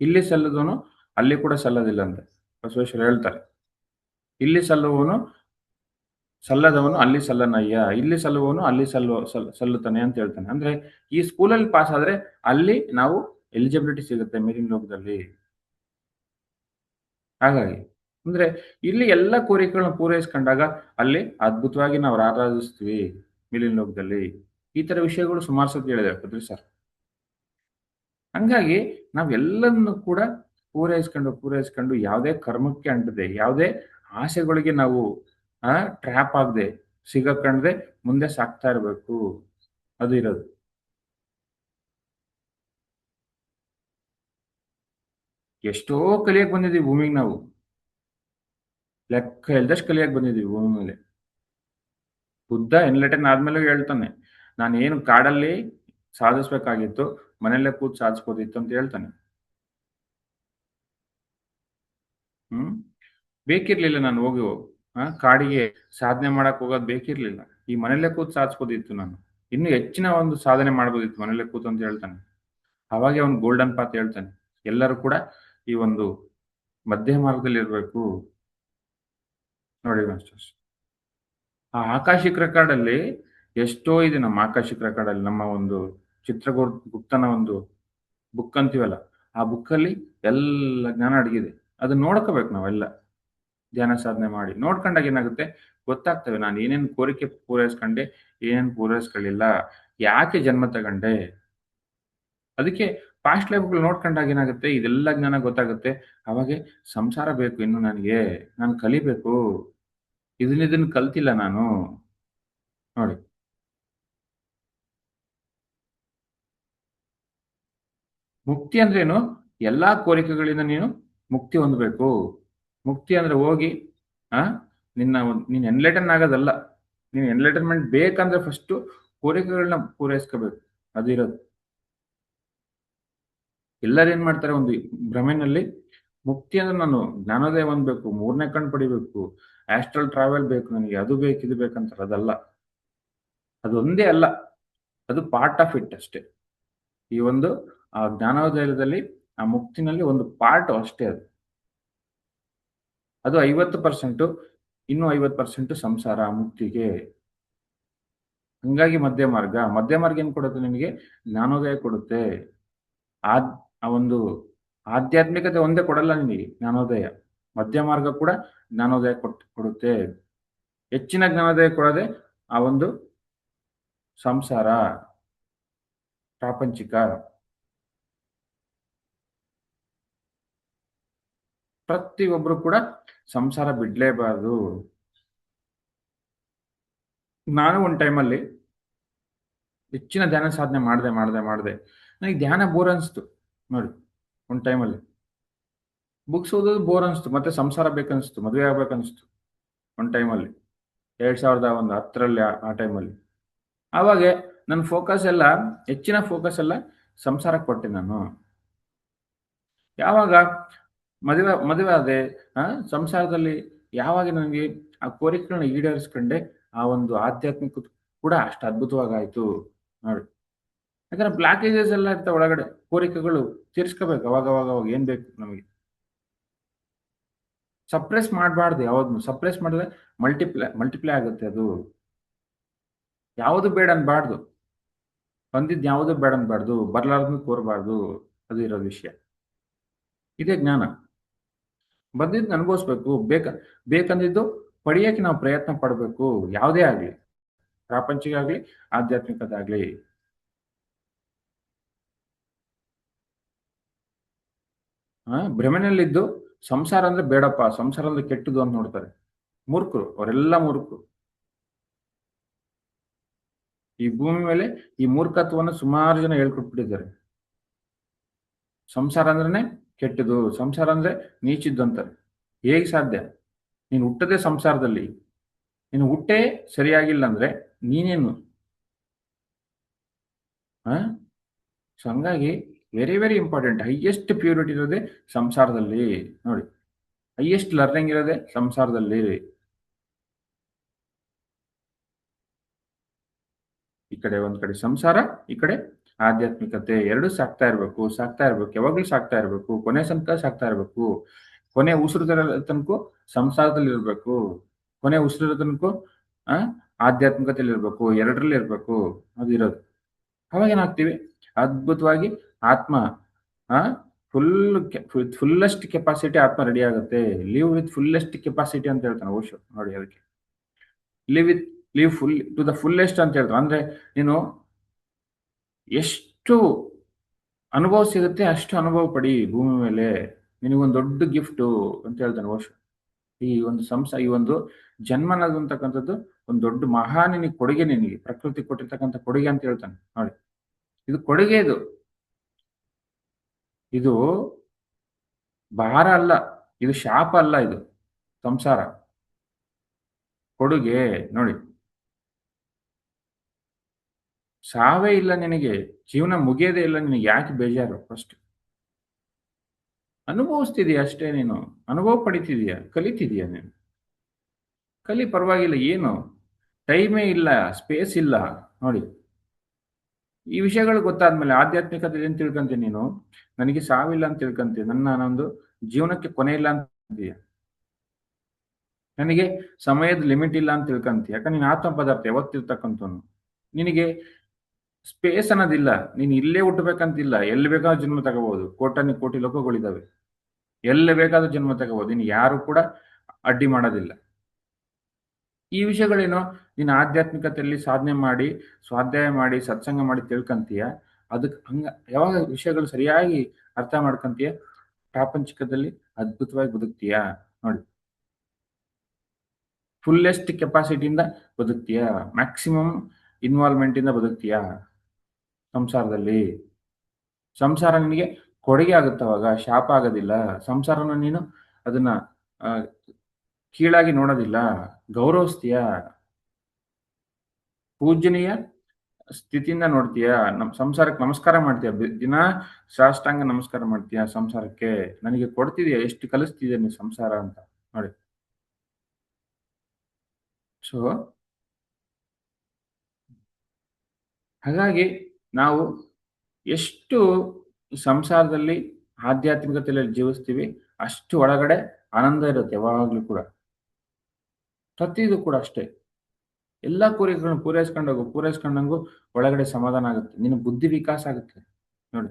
ಇಲ್ಲಿ ಸಲ್ಲದವನು ಅಲ್ಲಿ ಕೂಡ ಸಲ್ಲದಿಲ್ಲ ಅಂತ ಬಸವೇಶ್ವರ ಹೇಳ್ತಾರೆ. ಇಲ್ಲಿ ಸಲ್ಲದವನು ಅಲ್ಲಿ ಸಲ್ಲನಯ್ಯ, ಇಲ್ಲಿ ಸಲ್ಲುವವನು ಅಲ್ಲಿ ಸಲ್ಲುತ್ತಾನೆ ಅಂತ ಹೇಳ್ತಾನೆ. ಅಂದ್ರೆ ಈ ಸ್ಕೂಲಲ್ಲಿ ಪಾಸ್ ಆದ್ರೆ ಅಲ್ಲಿ ನಾವು ಎಲಿಜಿಬಿಲಿಟಿ ಸಿಗುತ್ತೆ ಮೇಲಿನ ಲೋಕದಲ್ಲಿ. ಹಾಗಾಗಿ ಅಂದ್ರೆ ಇಲ್ಲಿ ಎಲ್ಲ ಕೋರಿಕೆಗಳನ್ನ ಪೂರೈಸ್ಕೊಂಡಾಗ ಅಲ್ಲಿ ಅದ್ಭುತವಾಗಿ ನಾವು ಆರಾಧಿಸ್ತೀವಿ ಮೇಲಿನ ಲೋಕದಲ್ಲಿ. ಈ ತರ ವಿಷಯಗಳು ಸುಮಾರು ಸತಿ ಹೇಳಿದ್ದಾರೆ ಪೃಥ್ವಿ ಸರ್. ಹಂಗಾಗಿ ನಾವೆಲ್ಲನ್ನು ಕೂಡ ಪೂರೈಸ್ಕೊಂಡು ಯಾವುದೇ ಕರ್ಮಕ್ಕೆ ಅಂಟದೆ, ಯಾವುದೇ ಆಸೆಗಳಿಗೆ ನಾವು ಟ್ರ್ಯಾಪ್ ಆಗದೆ, ಸಿಗಕಂಡ್ದೆ ಮುಂದೆ ಸಾಕ್ತಾ ಇರಬೇಕು. ಅದು ಇರೋದು. ಎಷ್ಟೋ ಕಲಿಯಕ್ ಬಂದಿದೀವಿ ಭೂಮಿಗೆ ನಾವು. ಲೆಕ್ಕ ಇಲ್ದಷ್ಟು ಕಲಿಯಕ್ ಬಂದಿದೀವಿ ಭೂಮಿ ಮೇಲೆ. ಬುದ್ಧ ಎನ್ಲೈಟನ್ ಆದ್ಮೇಲೆ ಹೇಳ್ತಾನೆ, ನಾನು ಏನು ಕಾಡಲ್ಲಿ ಸಾಧಿಸ್ಬೇಕಾಗಿತ್ತು ಮನೆಯಲ್ಲೇ ಕೂತ್ ಸಾಧಿಸ್ಬೋದಿತ್ತು ಅಂತ ಹೇಳ್ತಾನೆ. ಬೇಕಿರ್ಲಿಲ್ಲ ನಾನು ಹೋಗಿ ಕಾಡಿಗೆ ಸಾಧನೆ ಮಾಡಕ್ ಹೋಗೋದು ಬೇಕಿರ್ಲಿಲ್ಲ. ಈ ಮನೆಯಲ್ಲೇ ಕೂತ್ ಸಾಧಿಸ್ಬೋದಿತ್ತು ನಾನು. ಇನ್ನು ಹೆಚ್ಚಿನ ಒಂದು ಸಾಧನೆ ಮಾಡ್ಬೋದಿತ್ತು ಮನೆಯಲ್ಲೇ ಕೂತ್ ಅಂತ ಹೇಳ್ತಾನೆ. ಅವಾಗೆ ಅವ್ನು ಗೋಲ್ಡನ್ ಪಾತ್ ಹೇಳ್ತಾನೆ, ಎಲ್ಲರೂ ಕೂಡ ಈ ಒಂದು ಮಧ್ಯ ಮಾರ್ಗದಲ್ಲಿ ಇರ್ಬೇಕು ನೋಡಿ ಮಾಸ್ಟರ್ಸ್. ಆ ಆಕಾಶಿಕ್ ರೆಕಾರ್ಡ್ ಅಲ್ಲಿ ಎಷ್ಟೋ ಇದೆ. ನಮ್ಮ ಆಕಾಶಿಕ್ ರೆಕಾರ್ಡ್ ಅಲ್ಲಿ ನಮ್ಮ ಒಂದು ಚಿತ್ರಗುಪ್ತನ ಒಂದು ಬುಕ್ ಅಂತೀವಲ್ಲ, ಆ ಬುಕ್ಕಲ್ಲಿ ಎಲ್ಲ ಜ್ಞಾನ ಅಡಗಿದೆ. ಅದನ್ನ ನೋಡ್ಕೋಬೇಕು ನಾವೆಲ್ಲ. ಧ್ಯಾನ ಸಾಧನೆ ಮಾಡಿ ನೋಡ್ಕೊಂಡಾಗ ಏನಾಗುತ್ತೆ ಗೊತ್ತಾಗ್ತವೆ, ನಾನು ಏನೇನು ಕೋರಿಕೆ ಪೂರೈಸ್ಕೊಂಡೆ, ಏನೇನು ಪೂರೈಸ್ಕೊಳ್ಳಿಲ್ಲ, ಯಾಕೆ ಜನ್ಮ ತಗೊಂಡೆ. ಅದಕ್ಕೆ ಪಾಸ್ಟ್ ಲೈಫ್ಗಳು ನೋಡ್ಕೊಂಡಾಗ ಏನಾಗುತ್ತೆ, ಇದೆಲ್ಲ ಜ್ಞಾನ ಗೊತ್ತಾಗುತ್ತೆ. ಅವಾಗೆ ಸಂಸಾರ ಬೇಕು ಇನ್ನು ನನಗೆ, ನಾನು ಕಲಿಬೇಕು, ಇದನ್ನ ಕಲ್ತಿಲ್ಲ ನಾನು ನೋಡಿ. ಮುಕ್ತಿ ಅಂದ್ರೇನು, ಎಲ್ಲಾ ಕೋರಿಕೆಗಳಿಂದ ನೀನು ಮುಕ್ತಿ ಹೊಂದಬೇಕು. ಮುಕ್ತಿ ಅಂದ್ರೆ ಹೋಗಿ ನೀನ್ ಎನ್ಲೈಟನ್ ಆಗೋದಲ್ಲ. ನೀನ್ ಎನ್ಲೈಟನ್ಮೆಂಟ್ ಬೇಕಂದ್ರೆ ಫಸ್ಟ್ ಕೋರಿಕೆಗಳನ್ನ ಪೂರೈಸ್ಕೋಬೇಕು. ಅದಿರೋದು. ಎಲ್ಲರೂ ಏನ್ ಮಾಡ್ತಾರೆ, ಒಂದು ಭ್ರಮೆನಲ್ಲಿ ಮುಕ್ತಿ ಅಂದ್ರೆ ನಾನು ಜ್ಞಾನೋದಯ ಹೊಂದ್ಬೇಕು, 3ನೇ ಕಣ್ಣು ಪಡಿಬೇಕು, ಆಸ್ಟ್ರಲ್ ಟ್ರಾವೆಲ್ ಬೇಕು ನನಗೆ, ಅದು ಬೇಕು ಇದು ಬೇಕಂತಾರೆ. ಅದಲ್ಲ, ಅದೊಂದೇ ಅಲ್ಲ, ಅದು ಪಾರ್ಟ್ ಆಫ್ ಇಟ್ ಅಷ್ಟೇ. ಈ ಒಂದು ಆ ಜ್ಞಾನೋದಯದಲ್ಲಿ ಆ ಮುಕ್ತಿನಲ್ಲಿ ಒಂದು ಪಾರ್ಟ್ ಅಷ್ಟೇ ಅದು. ಅದು 50%, ಇನ್ನು 50% ಸಂಸಾರ ಮುಕ್ತಿಗೆ. ಹಂಗಾಗಿ ಮಧ್ಯ ಮಾರ್ಗ ಏನ್ ಕೊಡುತ್ತೆ ನಿಮಗೆ? ಜ್ಞಾನೋದಯ ಕೊಡುತ್ತೆ. ಆದ್ ಆ ಒಂದು ಆಧ್ಯಾತ್ಮಿಕತೆ ಒಂದೇ ಕೊಡಲ್ಲ ನಿಮಗೆ ಜ್ಞಾನೋದಯ. ಮಧ್ಯ ಮಾರ್ಗ ಕೂಡ ಜ್ಞಾನೋದಯ ಕೊಡುತ್ತೆ. ಹೆಚ್ಚಿನ ಜ್ಞಾನೋದಯ ಕೊಡದೆ ಆ ಒಂದು ಸಂಸಾರ, ಪ್ರಾಪಂಚಿಕ. ಪ್ರತಿಯೊಬ್ರು ಕೂಡ ಸಂಸಾರ ಬಿಡ್ಲೇಬಾರದು. ನಾನು ಒಂದ್ ಟೈಮಲ್ಲಿ ಹೆಚ್ಚಿನ ಧ್ಯಾನ ಸಾಧನೆ ಮಾಡ್ದೆ. ನನಗೆ ಧ್ಯಾನ ಬೋರ್ ಅನ್ಸ್ತು ನೋಡಿ. ಒಂದ್ ಟೈಮಲ್ಲಿ ಬುಕ್ಸ್ ಓದೋದು ಬೋರ್ ಅನ್ಸ್ತು. ಮತ್ತೆ ಸಂಸಾರ ಬೇಕನ್ಸ್ತು, ಮದುವೆ ಆಗ್ಬೇಕನ್ಸ್ತು ಒಂದ್ ಟೈಮಲ್ಲಿ. 2010ರಲ್ಲಿ ಆ ಟೈಮಲ್ಲಿ. ಆವಾಗ ನನ್ನ ಹೆಚ್ಚಿನ ಫೋಕಸ್ ಎಲ್ಲ ಸಂಸಾರಕ್ಕೆ ಕೊಟ್ಟೆ ನಾನು. ಯಾವಾಗ ಮದುವೆ ಆದೆ, ಸಂಸಾರದಲ್ಲಿ ಯಾವಾಗ ನನಗೆ ಆ ಕೋರಿಕೆಗಳನ್ನ ಈಡೇರಿಸ್ಕೊಂಡೆ, ಆ ಒಂದು ಆಧ್ಯಾತ್ಮಿಕ ಕೂಡ ಅಷ್ಟು ಅದ್ಭುತವಾಗಾಯ್ತು ನೋಡಿ. ಯಾಕಂದ್ರೆ ಬ್ಲಾಕೇಜಸ್ ಎಲ್ಲ ಇರ್ತಾವೆ ಒಳಗಡೆ, ಕೋರಿಕೆಗಳು ತೀರ್ಸ್ಕೋಬೇಕು ಅವಾಗ ಏನ್ ಬೇಕು ನಮಗೆ. ಸಪ್ರೆಸ್ ಮಾಡಬಾರ್ದು ಯಾವ್ದನ್ನು. ಸಪ್ರೆಸ್ ಮಾಡಿದ್ರೆ ಮಲ್ಟಿಪ್ಲೈ ಆಗುತ್ತೆ ಅದು. ಯಾವುದು ಬೇಡ ಅನ್ಬಾರ್ದು. ಬಂದಿದ್ದು ಯಾವುದು ಬೇಡ ಅನ್ಬಾರ್ದು, ಬರ್ಲಾರ್ದನ್ನು ಕೋರಬಾರ್ದು. ಅದು ಇರೋ ವಿಷಯ. ಇದೇ ಜ್ಞಾನ. ಬಂದಿದ್ದು ಅನುಭವಿಸ್ಬೇಕು. ಬೇಕಂದಿದ್ದು ಪಡೆಯಕ್ಕೆ ನಾವು ಪ್ರಯತ್ನ ಪಡಬೇಕು. ಯಾವುದೇ ಆಗ್ಲಿ, ಪ್ರಾಪಂಚಿಕ ಆಗ್ಲಿ, ಆಧ್ಯಾತ್ಮಿಕದಾಗ್ಲಿ. ಭ್ರಮೆನಲ್ಲಿದ್ದು ಸಂಸಾರ ಅಂದ್ರೆ ಬೇಡಪ್ಪ, ಸಂಸಾರ ಅಂದ್ರೆ ಕೆಟ್ಟದು ಅಂತ ನೋಡ್ತಾರೆ. ಮೂರ್ಖರು, ಅವರೆಲ್ಲ ಮೂರ್ಖರು. ಈ ಭೂಮಿ ಮೇಲೆ ಈ ಮೂರ್ಖತ್ವವನ್ನು ಸುಮಾರು ಜನ ಹೇಳ್ಕೊಟ್ಬಿಟ್ಟಿದ್ದಾರೆ. ಸಂಸಾರ ಅಂದ್ರೇನೆ ಕೆಟ್ಟದು, ಸಂಸಾರ ಅಂದ್ರೆ ನೀಚಿದ್ದು ಅಂತಾರೆ. ಹೇಗೆ ಸಾಧ್ಯ? ನೀನು ಹುಟ್ಟದೇ ಸಂಸಾರದಲ್ಲಿ. ನೀನು ಹುಟ್ಟೇ ಸರಿಯಾಗಿಲ್ಲ ಅಂದ್ರೆ ನೀನೇನು? ಸೊ ಹಂಗಾಗಿ very very important. Highest purity ಇರೋದೇ ಸಂಸಾರದಲ್ಲಿ ನೋಡಿ. ಹೈಯೆಸ್ಟ್ ಲರ್ನಿಂಗ್ ಇರೋದೇ ಸಂಸಾರದಲ್ಲಿ. ಒಂದ್ ಕಡೆ ಸಂಸಾರ, ಈ ಕಡೆ ಆಧ್ಯಾತ್ಮಿಕತೆ. ಎರಡು ಸಾಕ್ತಾ ಇರ್ಬೇಕು. ಯಾವಾಗ್ಲೂ ಸಾಕ್ತಾ ಇರ್ಬೇಕು. ಕೊನೆ ತನಕ ಸಾಕ್ತಾ ಇರ್ಬೇಕು. ಕೊನೆ ಉಸಿರು ತನಕ ಸಂಸಾರದಲ್ಲಿ ಇರ್ಬೇಕು. ಕೊನೆ ಉಸಿರು ತನಕ ಆಧ್ಯಾತ್ಮಿಕತೆಯಲ್ಲಿ ಇರ್ಬೇಕು. ಎರಡರಲ್ಲಿ ಇರ್ಬೇಕು. ಅದು ಇರೋದು. ಅವಾಗ ಏನಾಗ್ತೀವಿ? ಅದ್ಭುತವಾಗಿ ಆತ್ಮ ಫುಲ್ಲೆಸ್ಟ್ ಕೆಪಾಸಿಟಿ ಆತ್ಮ ರೆಡಿ ಆಗುತ್ತೆ. ಲಿವ್ ವಿತ್ ಫುಲ್ಲೆಸ್ಟ್ ಕೆಪಾಸಿಟಿ ಅಂತ ಹೇಳ್ತಾನೆ ಓಶೋ ನೋಡಿ. ಅದಕ್ಕೆ live full to the fullest ಅಂತ ಹೇಳ್ತಾನೆ. ಅಂದ್ರೆ ನೀನು ಎಷ್ಟು ಅನುಭವ ಸಿಗುತ್ತೆ ಅಷ್ಟು ಅನುಭವ ಪಡಿ ಭೂಮಿ ಮೇಲೆ. ನಿನಗೊಂದು ದೊಡ್ಡ ಗಿಫ್ಟ್ ಅಂತ ಹೇಳ್ತಾನೆ ಓಶೋ. ಈ ಒಂದು ಜನ್ಮ ಅನ್ನೋದಂತಕ್ಕಂಥದ್ದು ಒಂದು ದೊಡ್ಡ ನಿನಗೆ ಕೊಡುಗೆ. ನಿನಗೆ ಪ್ರಕೃತಿ ಕೊಟ್ಟಿರ್ತಕ್ಕಂಥ ಕೊಡುಗೆ ಅಂತ ಹೇಳ್ತಾನೆ ನೋಡಿ. ಇದು ಕೊಡುಗೆ. ಇದು ಭಾರ ಅಲ್ಲ, ಇದು ಶಾಪ ಅಲ್ಲ. ಇದು ಸಂಸಾರ ಕೊಡುಗೆ ನೋಡಿ. ಸಾವೇ ಇಲ್ಲ ನಿನಗೆ, ಜೀವನ ಮುಗಿಯೋದೇ ಇಲ್ಲ ನಿನಗೆ. ಯಾಕೆ ಬೇಜಾರು? ಫಸ್ಟ್ ಅನುಭವಿಸ್ತಿದೀಯ ಅಷ್ಟೇ. ನೀನು ಅನುಭವ ಪಡಿತಿದೀಯ, ಕಲಿತಿದೀಯ. ನೀನು ಕಲಿ, ಪರವಾಗಿಲ್ಲ. ಏನು ಟೈಮೇ ಇಲ್ಲ, ಸ್ಪೇಸ್ ಇಲ್ಲ ನೋಡಿ. ಈ ವಿಷಯಗಳು ಗೊತ್ತಾದ್ಮೇಲೆ ಆಧ್ಯಾತ್ಮಿಕತೆ ಏನ್ ತಿಳ್ಕೊಂತೀನಿ ನೀನು? ನನಗೆ ಸಾವಿಲ್ಲ ಅಂತ ತಿಳ್ಕೊಂತೀನಿ. ನನ್ನೊಂದು ಜೀವನಕ್ಕೆ ಕೊನೆ ಇಲ್ಲ ಅಂತ ತಿಳ್ಕೊಂತೀಯ. ನನಗೆ ಸಮಯದ ಲಿಮಿಟ್ ಇಲ್ಲ ಅಂತ ತಿಳ್ಕೊಂತೀಯ. ಯಾಕಂದ್ರೆ ನೀನು ಆತ್ಮ ಪದಾರ್ಥ ಯಾವತ್ತಿರ್ತಕ್ಕಂಥವ್ನು. ನಿನಗೆ ಸ್ಪೇಸ್ ಅನ್ನೋದಿಲ್ಲ. ನೀನು ಇಲ್ಲೇ ಹುಟ್ಟಬೇಕಂತಿಲ್ಲ. ಎಲ್ಲಿ ಬೇಕಾದ್ರೂ ಜನ್ಮ ತಗೋಬಹುದು. ಕೋಟಿ ಲೋಕಗಳಿದಾವೆ. ಎಲ್ಲಿ ಬೇಕಾದ್ರೂ ಜನ್ಮ ತಗೋಬಹುದು. ನೀನು ಯಾರು ಕೂಡ ಅಡ್ಡಿ ಮಾಡೋದಿಲ್ಲ. ಈ ವಿಷಯಗಳೇನು? ನೀನು ಆಧ್ಯಾತ್ಮಿಕತೆಯಲ್ಲಿ ಸಾಧನೆ ಮಾಡಿ, ಸ್ವಾಧ್ಯಾಯ ಮಾಡಿ, ಸತ್ಸಂಗ ಮಾಡಿ ತಿಳ್ಕೊಂತೀಯ. ಅದಕ್ಕೆ ಯಾವಾಗ ವಿಷಯಗಳು ಸರಿಯಾಗಿ ಅರ್ಥ ಮಾಡ್ಕೊಂತೀಯ, ಪ್ರಾಪಂಚಿಕದಲ್ಲಿ ಅದ್ಭುತವಾಗಿ ಬದುಕ್ತೀಯ ನೋಡಿ. ಫುಲ್ಲೆಸ್ಟ್ ಕೆಪಾಸಿಟಿಯಿಂದ ಬದುಕ್ತೀಯ. ಮ್ಯಾಕ್ಸಿಮಮ್ ಇನ್ವಾಲ್ವ್ಮೆಂಟ್ ಇಂದ ಬದುಕ್ತೀಯ ಸಂಸಾರದಲ್ಲಿ. ಸಂಸಾರ ನಿನಗೆ ಕೊಡುಗೆ ಆಗುತ್ತೆ. ಅವಾಗ ಶಾಪ ಆಗೋದಿಲ್ಲ. ಸಂಸಾರನ ನೀನು ಅದನ್ನ ಕೀಳಾಗಿ ನೋಡೋದಿಲ್ಲ, ಗೌರವಿಸ್ತೀಯ. ಪೂಜನೀಯ ಸ್ಥಿತಿಯಿಂದ ನೋಡ್ತೀಯ. ಸಂಸಾರಕ್ಕೆ ನಮಸ್ಕಾರ ಮಾಡ್ತೀಯ. ದಿನ ಸಾಷ್ಟಾಂಗ ನಮಸ್ಕಾರ ಮಾಡ್ತೀಯ ಸಂಸಾರಕ್ಕೆ. ನನಗೆ ಕೊಡ್ತಿದೀಯ, ಎಷ್ಟು ಕಲಿಸ್ತಿದ್ಯ ನೀನು ಸಂಸಾರ ಅಂತ ನೋಡಿ. ಸೊ ಹಾಗಾಗಿ ನಾವು ಎಷ್ಟು ಸಂಸಾರದಲ್ಲಿ ಆಧ್ಯಾತ್ಮಿಕತೆಯಲ್ಲಿ ಜೀವಿಸ್ತೀವಿ, ಅಷ್ಟು ಒಳಗಡೆ ಆನಂದ ಇರುತ್ತೆ ಯಾವಾಗ್ಲೂ ಕೂಡ. ಪ್ರತಿದು ಕೂಡ ಅಷ್ಟೇ. ಎಲ್ಲಾ ಕೋರಿಕೆಗಳನ್ನ ಪೂರೈಸ್ಕೊಂಡಂಗೂ ಒಳಗಡೆ ಸಮಾಧಾನ ಆಗುತ್ತೆ. ನಿನ್ನ ಬುದ್ಧಿ ವಿಕಾಸ ಆಗುತ್ತೆ. ನೋಡಿ,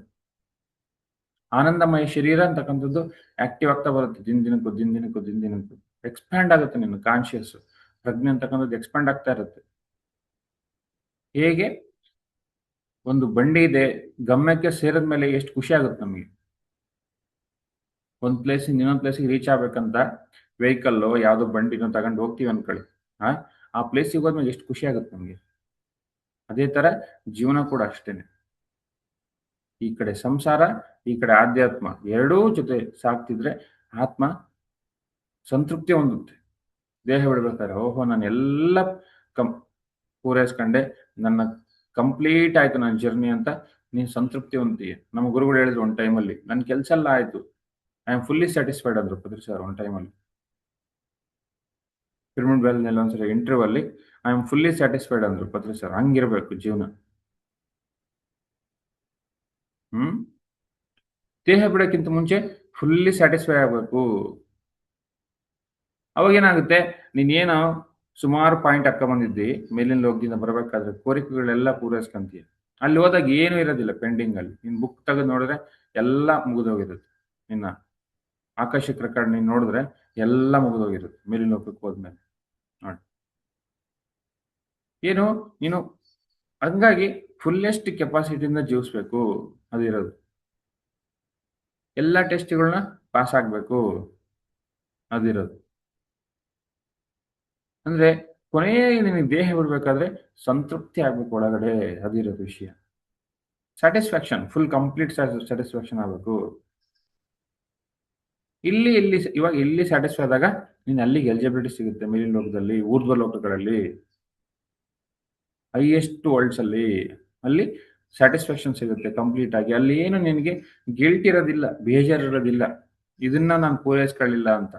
ಆನಂದಮಯ ಶರೀರ ಅಂತಕ್ಕಂಥದ್ದು ಆಕ್ಟಿವ್ ಆಗ್ತಾ ಬರುತ್ತೆ ದಿನ ದಿನಕ್ಕೂ. ಎಕ್ಸ್‌ಪ್ಯಾಂಡ್ ಆಗುತ್ತೆ ನಿನ್ನ ಕಾನ್ಷಿಯಸ್. ಪ್ರಜ್ಞೆ ಅಂತಕ್ಕಂಥದ್ದು ಎಕ್ಸ್‌ಪ್ಯಾಂಡ್ ಆಗ್ತಾ ಇರುತ್ತೆ. ಹೇಗೆ ಒಂದು ಬಂಡಿ ಇದೆ, ಗಮ್ಯಕ್ಕೆ ಸೇರಿದ ಮೇಲೆ ಎಷ್ಟು ಖುಷಿ ಆಗುತ್ತೆ ನಮಗೆ. ಒಂದು ಪ್ಲೇಸಿಂದ ಇನ್ನೊಂದು ಪ್ಲೇಸಿಗೆ ರೀಚ್ ಆಗ್ಬೇಕಂತ ವೆಹಿಕಲ್ಲೋ ಯಾವುದೋ ಬಂಡಿನೋ ತಗೊಂಡು ಹೋಗ್ತೀವಿ ಅನ್ಕೊಳ್ಳಿ. ಆ ಆ ಪ್ಲೇಸಿಗೆ ಹೋದ್ಮೇಲೆ ಎಷ್ಟು ಖುಷಿ ಆಗುತ್ತೆ ನಮಗೆ. ಅದೇ ತರ ಜೀವನ ಕೂಡ ಅಷ್ಟೇನೆ. ಈ ಕಡೆ ಸಂಸಾರ, ಈ ಕಡೆ ಆಧ್ಯಾತ್ಮ ಎರಡೂ ಜೊತೆ ಸಾಗ್ತಿದ್ರೆ ಆತ್ಮ ಸಂತೃಪ್ತಿ ಹೊಂದುತ್ತೆ. ದೇಹ ಬಿಡ್ಬೇಕಾದ್ರೆ ಓಹೋ ನಾನು ಎಲ್ಲ ಕಂ ಪೂರೈಸ್ಕೊಂಡೆ, ನನ್ನ ಕಂಪ್ಲೀಟ್ ಆಯ್ತು ನನ್ನ ಜರ್ನಿ ಅಂತ ನೀನು ಸಂತೃಪ್ತಿ ಹೊಂದ್ತೀಯ. ನಮ್ಮ ಗುರುಗಳು ಹೇಳಿದ್ರು ಒಂದು ಟೈಮಲ್ಲಿ, ನನ್ನ ಕೆಲಸ ಎಲ್ಲ ಆಯ್ತು, ಐ ಆಮ್ ಫುಲ್ಲಿ ಸ್ಯಾಟಿಸ್ಫೈಡ್ ಅಂದ್ರು ಪತ್ರಿ ಸರ್ ಒಂದು ಟೈಮಲ್ಲಿ. ಪಿರಮಿಡ್ ವ್ಯಾಲಿನಲ್ಲಿ ಒಂದ್ಸಲ ಇಂಟರ್ವ್ಯೂ ಅಲ್ಲಿ ಐ ಆಮ್ ಫುಲ್ಲಿ ಸ್ಯಾಟಿಸ್ಫೈಡ್ ಅಂದ್ರು ಪತ್ರಿ ಸರ್. ಹಂಗಿರ್ಬೇಕು ಜೀವನ. ದೇಹ ಬಿಡೋಕ್ಕಿಂತ ಮುಂಚೆ ಫುಲ್ಲಿ ಸ್ಯಾಟಿಸ್ಫೈ ಆಗಬೇಕು. ಅವಾಗ ಏನಾಗುತ್ತೆ, ನೀನೇನೋ ಸುಮಾರು ಪಾಯಿಂಟ್ ಬಂದಿದ್ದಿ ಮೇಲಿನ ಲೋಕದಿಂದ ಬರಬೇಕಾದ್ರೆ ಕೋರಿಕೆಗಳೆಲ್ಲ ಪೂರೈಸ್ಕೊಂತೀಯ. ಅಲ್ಲಿ ಹೋದಾಗ ಏನೂ ಇರೋದಿಲ್ಲ ಪೆಂಡಿಂಗ್ ಅಲ್ಲಿ. ನೀನು ಬುಕ್ ತೆಗೆದು ನೋಡಿದ್ರೆ ಎಲ್ಲ ಮುಗಿದೋಗಿರುತ್ತೆ. ನಿನ್ನ ಆಕಾಶಿಕ್ ರೆಕಾರ್ಡ್ ನೀನು ನೋಡಿದ್ರೆ ಎಲ್ಲ ಮುಗಿದೋಗಿರುತ್ತೆ ಮೇಲಿನ ಲೋಕಕ್ಕೆ ಹೋದ್ಮೇಲೆ. ನೋಡಿ ಏನು ನೀನು ಹಂಗಾಗಿ ಫುಲ್ಲೆಸ್ಟ್ ಕೆಪಾಸಿಟಿಯಿಂದ ಜೀವಿಸ್ಬೇಕು. ಅದಿರೋದು ಎಲ್ಲ ಟೆಸ್ಟ್ಗಳನ್ನ ಪಾಸ್ ಆಗಬೇಕು. ಅದಿರೋದು ಅಂದ್ರೆ ಕೊನೆಗೆ ನಿನಗೆ ದೇಹ ಬಿಡ್ಬೇಕಾದ್ರೆ ಸಂತೃಪ್ತಿ ಆಗ್ಬೇಕು ಒಳಗಡೆ. ಅದಿರೋದು ವಿಷಯ. ಸ್ಯಾಟಿಸ್ಫ್ಯಾಕ್ಷನ್, ಫುಲ್ ಕಂಪ್ಲೀಟ್ ಸ್ಯಾಟಿಸ್ಫ್ಯಾಕ್ಷನ್ ಆಗಬೇಕು. ಇವಾಗ ಇಲ್ಲಿ ಸ್ಯಾಟಿಸ್ಫೈ ಆದಾಗ ನೀನು ಅಲ್ಲಿಗೆ ಎಲಿಜಿಬಿಲಿಟಿ ಸಿಗುತ್ತೆ ಮೇಲಿನ ಲೋಕದಲ್ಲಿ, ಊರ್ಧ್ವ ಲೋಕಗಳಲ್ಲಿ, ಹೈಯೆಸ್ಟ್ ವರ್ಲ್ಡ್ಸ್ ಅಲ್ಲಿ ಸ್ಯಾಟಿಸ್ಫ್ಯಾಕ್ಷನ್ ಸಿಗುತ್ತೆ ಕಂಪ್ಲೀಟ್ ಆಗಿ. ಅಲ್ಲಿ ಏನು ನಿನಗೆ ಗಿಲ್ಟ್ ಇರೋದಿಲ್ಲ, ಬೇಜಾರಿರೋದಿಲ್ಲ, ಇದನ್ನ ನಾನು ಪೂರೈಸ್ಕೊಳ್ಳಿಲ್ಲ ಅಂತ,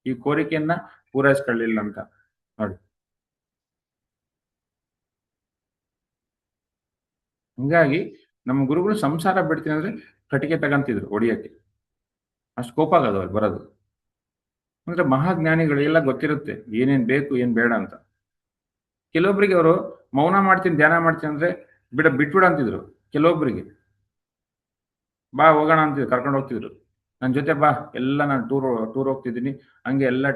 ಈ ಕೋರಿಕೆಯನ್ನ ಪೂರೈಸ್ಕೊಳ್ಳಿಲ್ಲ ಅಂತ. ನೋಡಿ, ಹಂಗಾಗಿ ನಮ್ಮ ಗುರುಗಳು ಸಂಸಾರ ಬಿಡ್ತೀನಿ ಅಂದ್ರೆ ಕಟ್ಟಿಗೆ ತಗಂತಿದ್ರು ಹೊಡಿಯಕ್ಕೆ. ಅಷ್ಟು ಕೋಪ ಆಗೋದು ಅವ್ರಿಗೆ ಬರೋದು. ಅಂದ್ರೆ ಮಹಾಜ್ಞಾನಿಗಳಿಗೆಲ್ಲ ಗೊತ್ತಿರುತ್ತೆ ಏನೇನ್ ಬೇಕು ಏನ್ ಬೇಡ ಅಂತ. ಕೆಲವೊಬ್ಬರಿಗೆ ಅವರು ಮೌನ ಮಾಡ್ತೀನಿ ಧ್ಯಾನ ಮಾಡ್ತೀನಿ ಅಂದ್ರೆ ಬಿಟ್ಬಿಡ ಅಂತಿದ್ರು. ಕೆಲವೊಬ್ಬರಿಗೆ ಬಾ ಹೋಗೋಣ ಅಂತಿದ್ರು, ಕರ್ಕೊಂಡು ಹೋಗ್ತಿದ್ರು. ನನ್ನ ಜೊತೆ ಬಾ, ಎಲ್ಲ ನಾನು ಟೂರ್ ಹೋಗ್ತಿದ್ದೀನಿ, ಹಂಗೆ ಎಲ್ಲ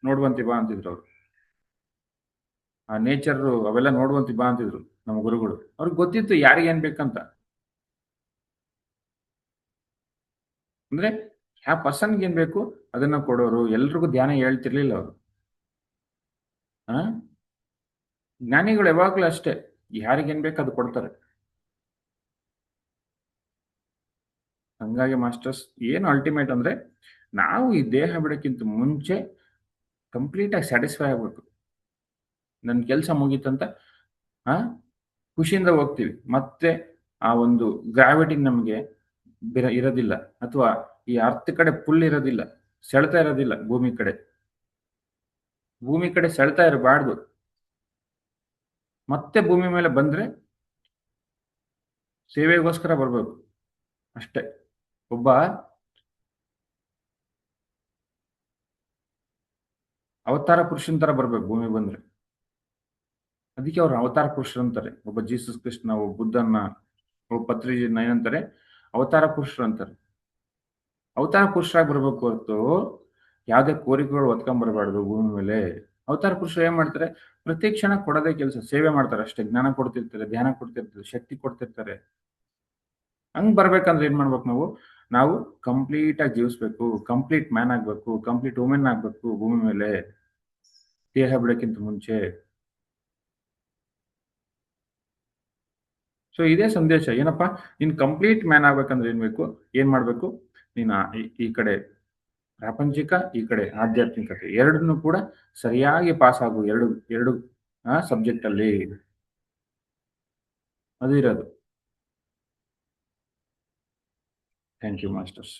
ನೋಡುವಂತಿ ಬಾ ಅಂತಿದ್ರು ಅವರು. ಆ ನೇಚರ್ ಅವೆಲ್ಲ ನೋಡುವಂತಿ ಬಾ ಅಂತಿದ್ರು ನಮ್ಮ ಗುರುಗಳು. ಅವ್ರಿಗೆ ಗೊತ್ತಿತ್ತು ಯಾರಿಗೆ ಏನ್ ಬೇಕಂತ. ಅಂದ್ರೆ ಯಾವ ಪರ್ಸನ್ಗೆ ಏನ್ ಬೇಕು ಅದನ್ನ ಕೊಡೋರು. ಎಲ್ರಿಗೂ ಧ್ಯಾನ ಹೇಳ್ತಿರ್ಲಿಲ್ಲ ಅವರು. ಜ್ಞಾನಿಗಳು ಯಾವಾಗ್ಲೂ ಅಷ್ಟೇ, ಯಾರಿಗೇನ್ ಬೇಕು ಅದು ಕೊಡ್ತಾರೆ. ಹಂಗಾಗಿ ಮಾಸ್ಟರ್ಸ್ ಏನು ಅಲ್ಟಿಮೇಟ್ ಅಂದ್ರೆ ನಾವು ಈ ದೇಹ ಬಿಡೋಕ್ಕಿಂತ ಮುಂಚೆ ಕಂಪ್ಲೀಟ್ ಆಗಿ ಸ್ಯಾಟಿಸ್ಫೈ ಆಗ್ಬೇಕು. ನನ್ನ ಕೆಲಸ ಮುಗೀತಂತ ಖುಷಿಯಿಂದ ಹೋಗ್ತೀವಿ. ಮತ್ತೆ ಆ ಒಂದು ಗ್ರಾವಿಟಿ ನಮಗೆ ಇರೋದಿಲ್ಲ, ಅಥವಾ ಈ ಅರ್ಥ ಕಡೆ ಪುಲ್ ಇರೋದಿಲ್ಲ, ಸೆಳ್ತಾ ಇರೋದಿಲ್ಲ ಭೂಮಿ ಕಡೆ ಸೆಳ್ತಾ ಇರಬಾರ್ದು. ಮತ್ತೆ ಭೂಮಿ ಮೇಲೆ ಬಂದ್ರೆ ಸೇವೆಗೋಸ್ಕರ ಬರ್ಬೇಕು ಅಷ್ಟೇ. ಒಬ್ಬ ಅವತಾರ ಪುರುಷನ ತರ ಬರ್ಬೇಕು ಭೂಮಿ ಬಂದ್ರೆ. ಅದಕ್ಕೆ ಅವ್ರು ಅವತಾರ ಪುರುಷರು ಅಂತಾರೆ. ಒಬ್ಬ ಜೀಸಸ್ ಕೃಷ್ಣ, ಒಬ್ಬ ಬುದ್ಧನ್ನ, ಒಬ್ಬ ಪತ್ರಿಜಿನ ಏನಂತಾರೆ, ಅವತಾರ ಪುರುಷರು ಅಂತಾರೆ. ಅವತಾರ ಪುರುಷರಾಗಿ ಬರ್ಬೇಕು ಹೊರತು ಯಾವುದೇ ಕೋರಿಕೆಗಳು ಹೊತ್ಕೊಂಡ್ ಬರಬಾರ್ದು ಭೂಮಿ ಮೇಲೆ. ಅವತಾರ ಪುರುಷರು ಏನ್ ಮಾಡ್ತಾರೆ, ಪ್ರತಿ ಕ್ಷಣ ಕೊಡೋದೇ ಕೆಲಸ, ಸೇವೆ ಮಾಡ್ತಾರೆ ಅಷ್ಟೇ. ಜ್ಞಾನ ಕೊಡ್ತಿರ್ತಾರೆ, ಧ್ಯಾನ ಕೊಡ್ತಿರ್ತಾರೆ, ಶಕ್ತಿ ಕೊಡ್ತಿರ್ತಾರೆ. ಹಂಗ್ ಬರ್ಬೇಕಂದ್ರೆ ಏನ್ ಮಾಡ್ಬೇಕು ನಾವು ಕಂಪ್ಲೀಟ್ ಆಗಿ ಜೀವಿಸ್ಬೇಕು, ಕಂಪ್ಲೀಟ್ ಮ್ಯಾನ್ ಆಗ್ಬೇಕು, ಕಂಪ್ಲೀಟ್ ವುಮೆನ್ ಆಗ್ಬೇಕು ಭೂಮಿ ಮೇಲೆ ದೇಹ ಬಿಡಕ್ಕಿಂತ ಮುಂಚೆ. ಸೊ ಇದೇ ಸಂದೇಶ ಏನಪ್ಪಾ, ನೀನ್ ಕಂಪ್ಲೀಟ್ ಮ್ಯಾನ್ ಆಗ್ಬೇಕಂದ್ರೆ ಏನ್ ಮಾಡ್ಬೇಕು, ನೀನು ಈ ಕಡೆ ಪ್ರಾಪಂಚಿಕ, ಈ ಕಡೆ ಆಧ್ಯಾತ್ಮಿಕತೆ ಎರಡನ್ನೂ ಕೂಡ ಸರಿಯಾಗಿ ಪಾಸ್ ಆಗು. ಎರಡು ಸಬ್ಜೆಕ್ಟ್ ಅಲ್ಲಿ ಅದು ಇರೋದು. Thank you masters.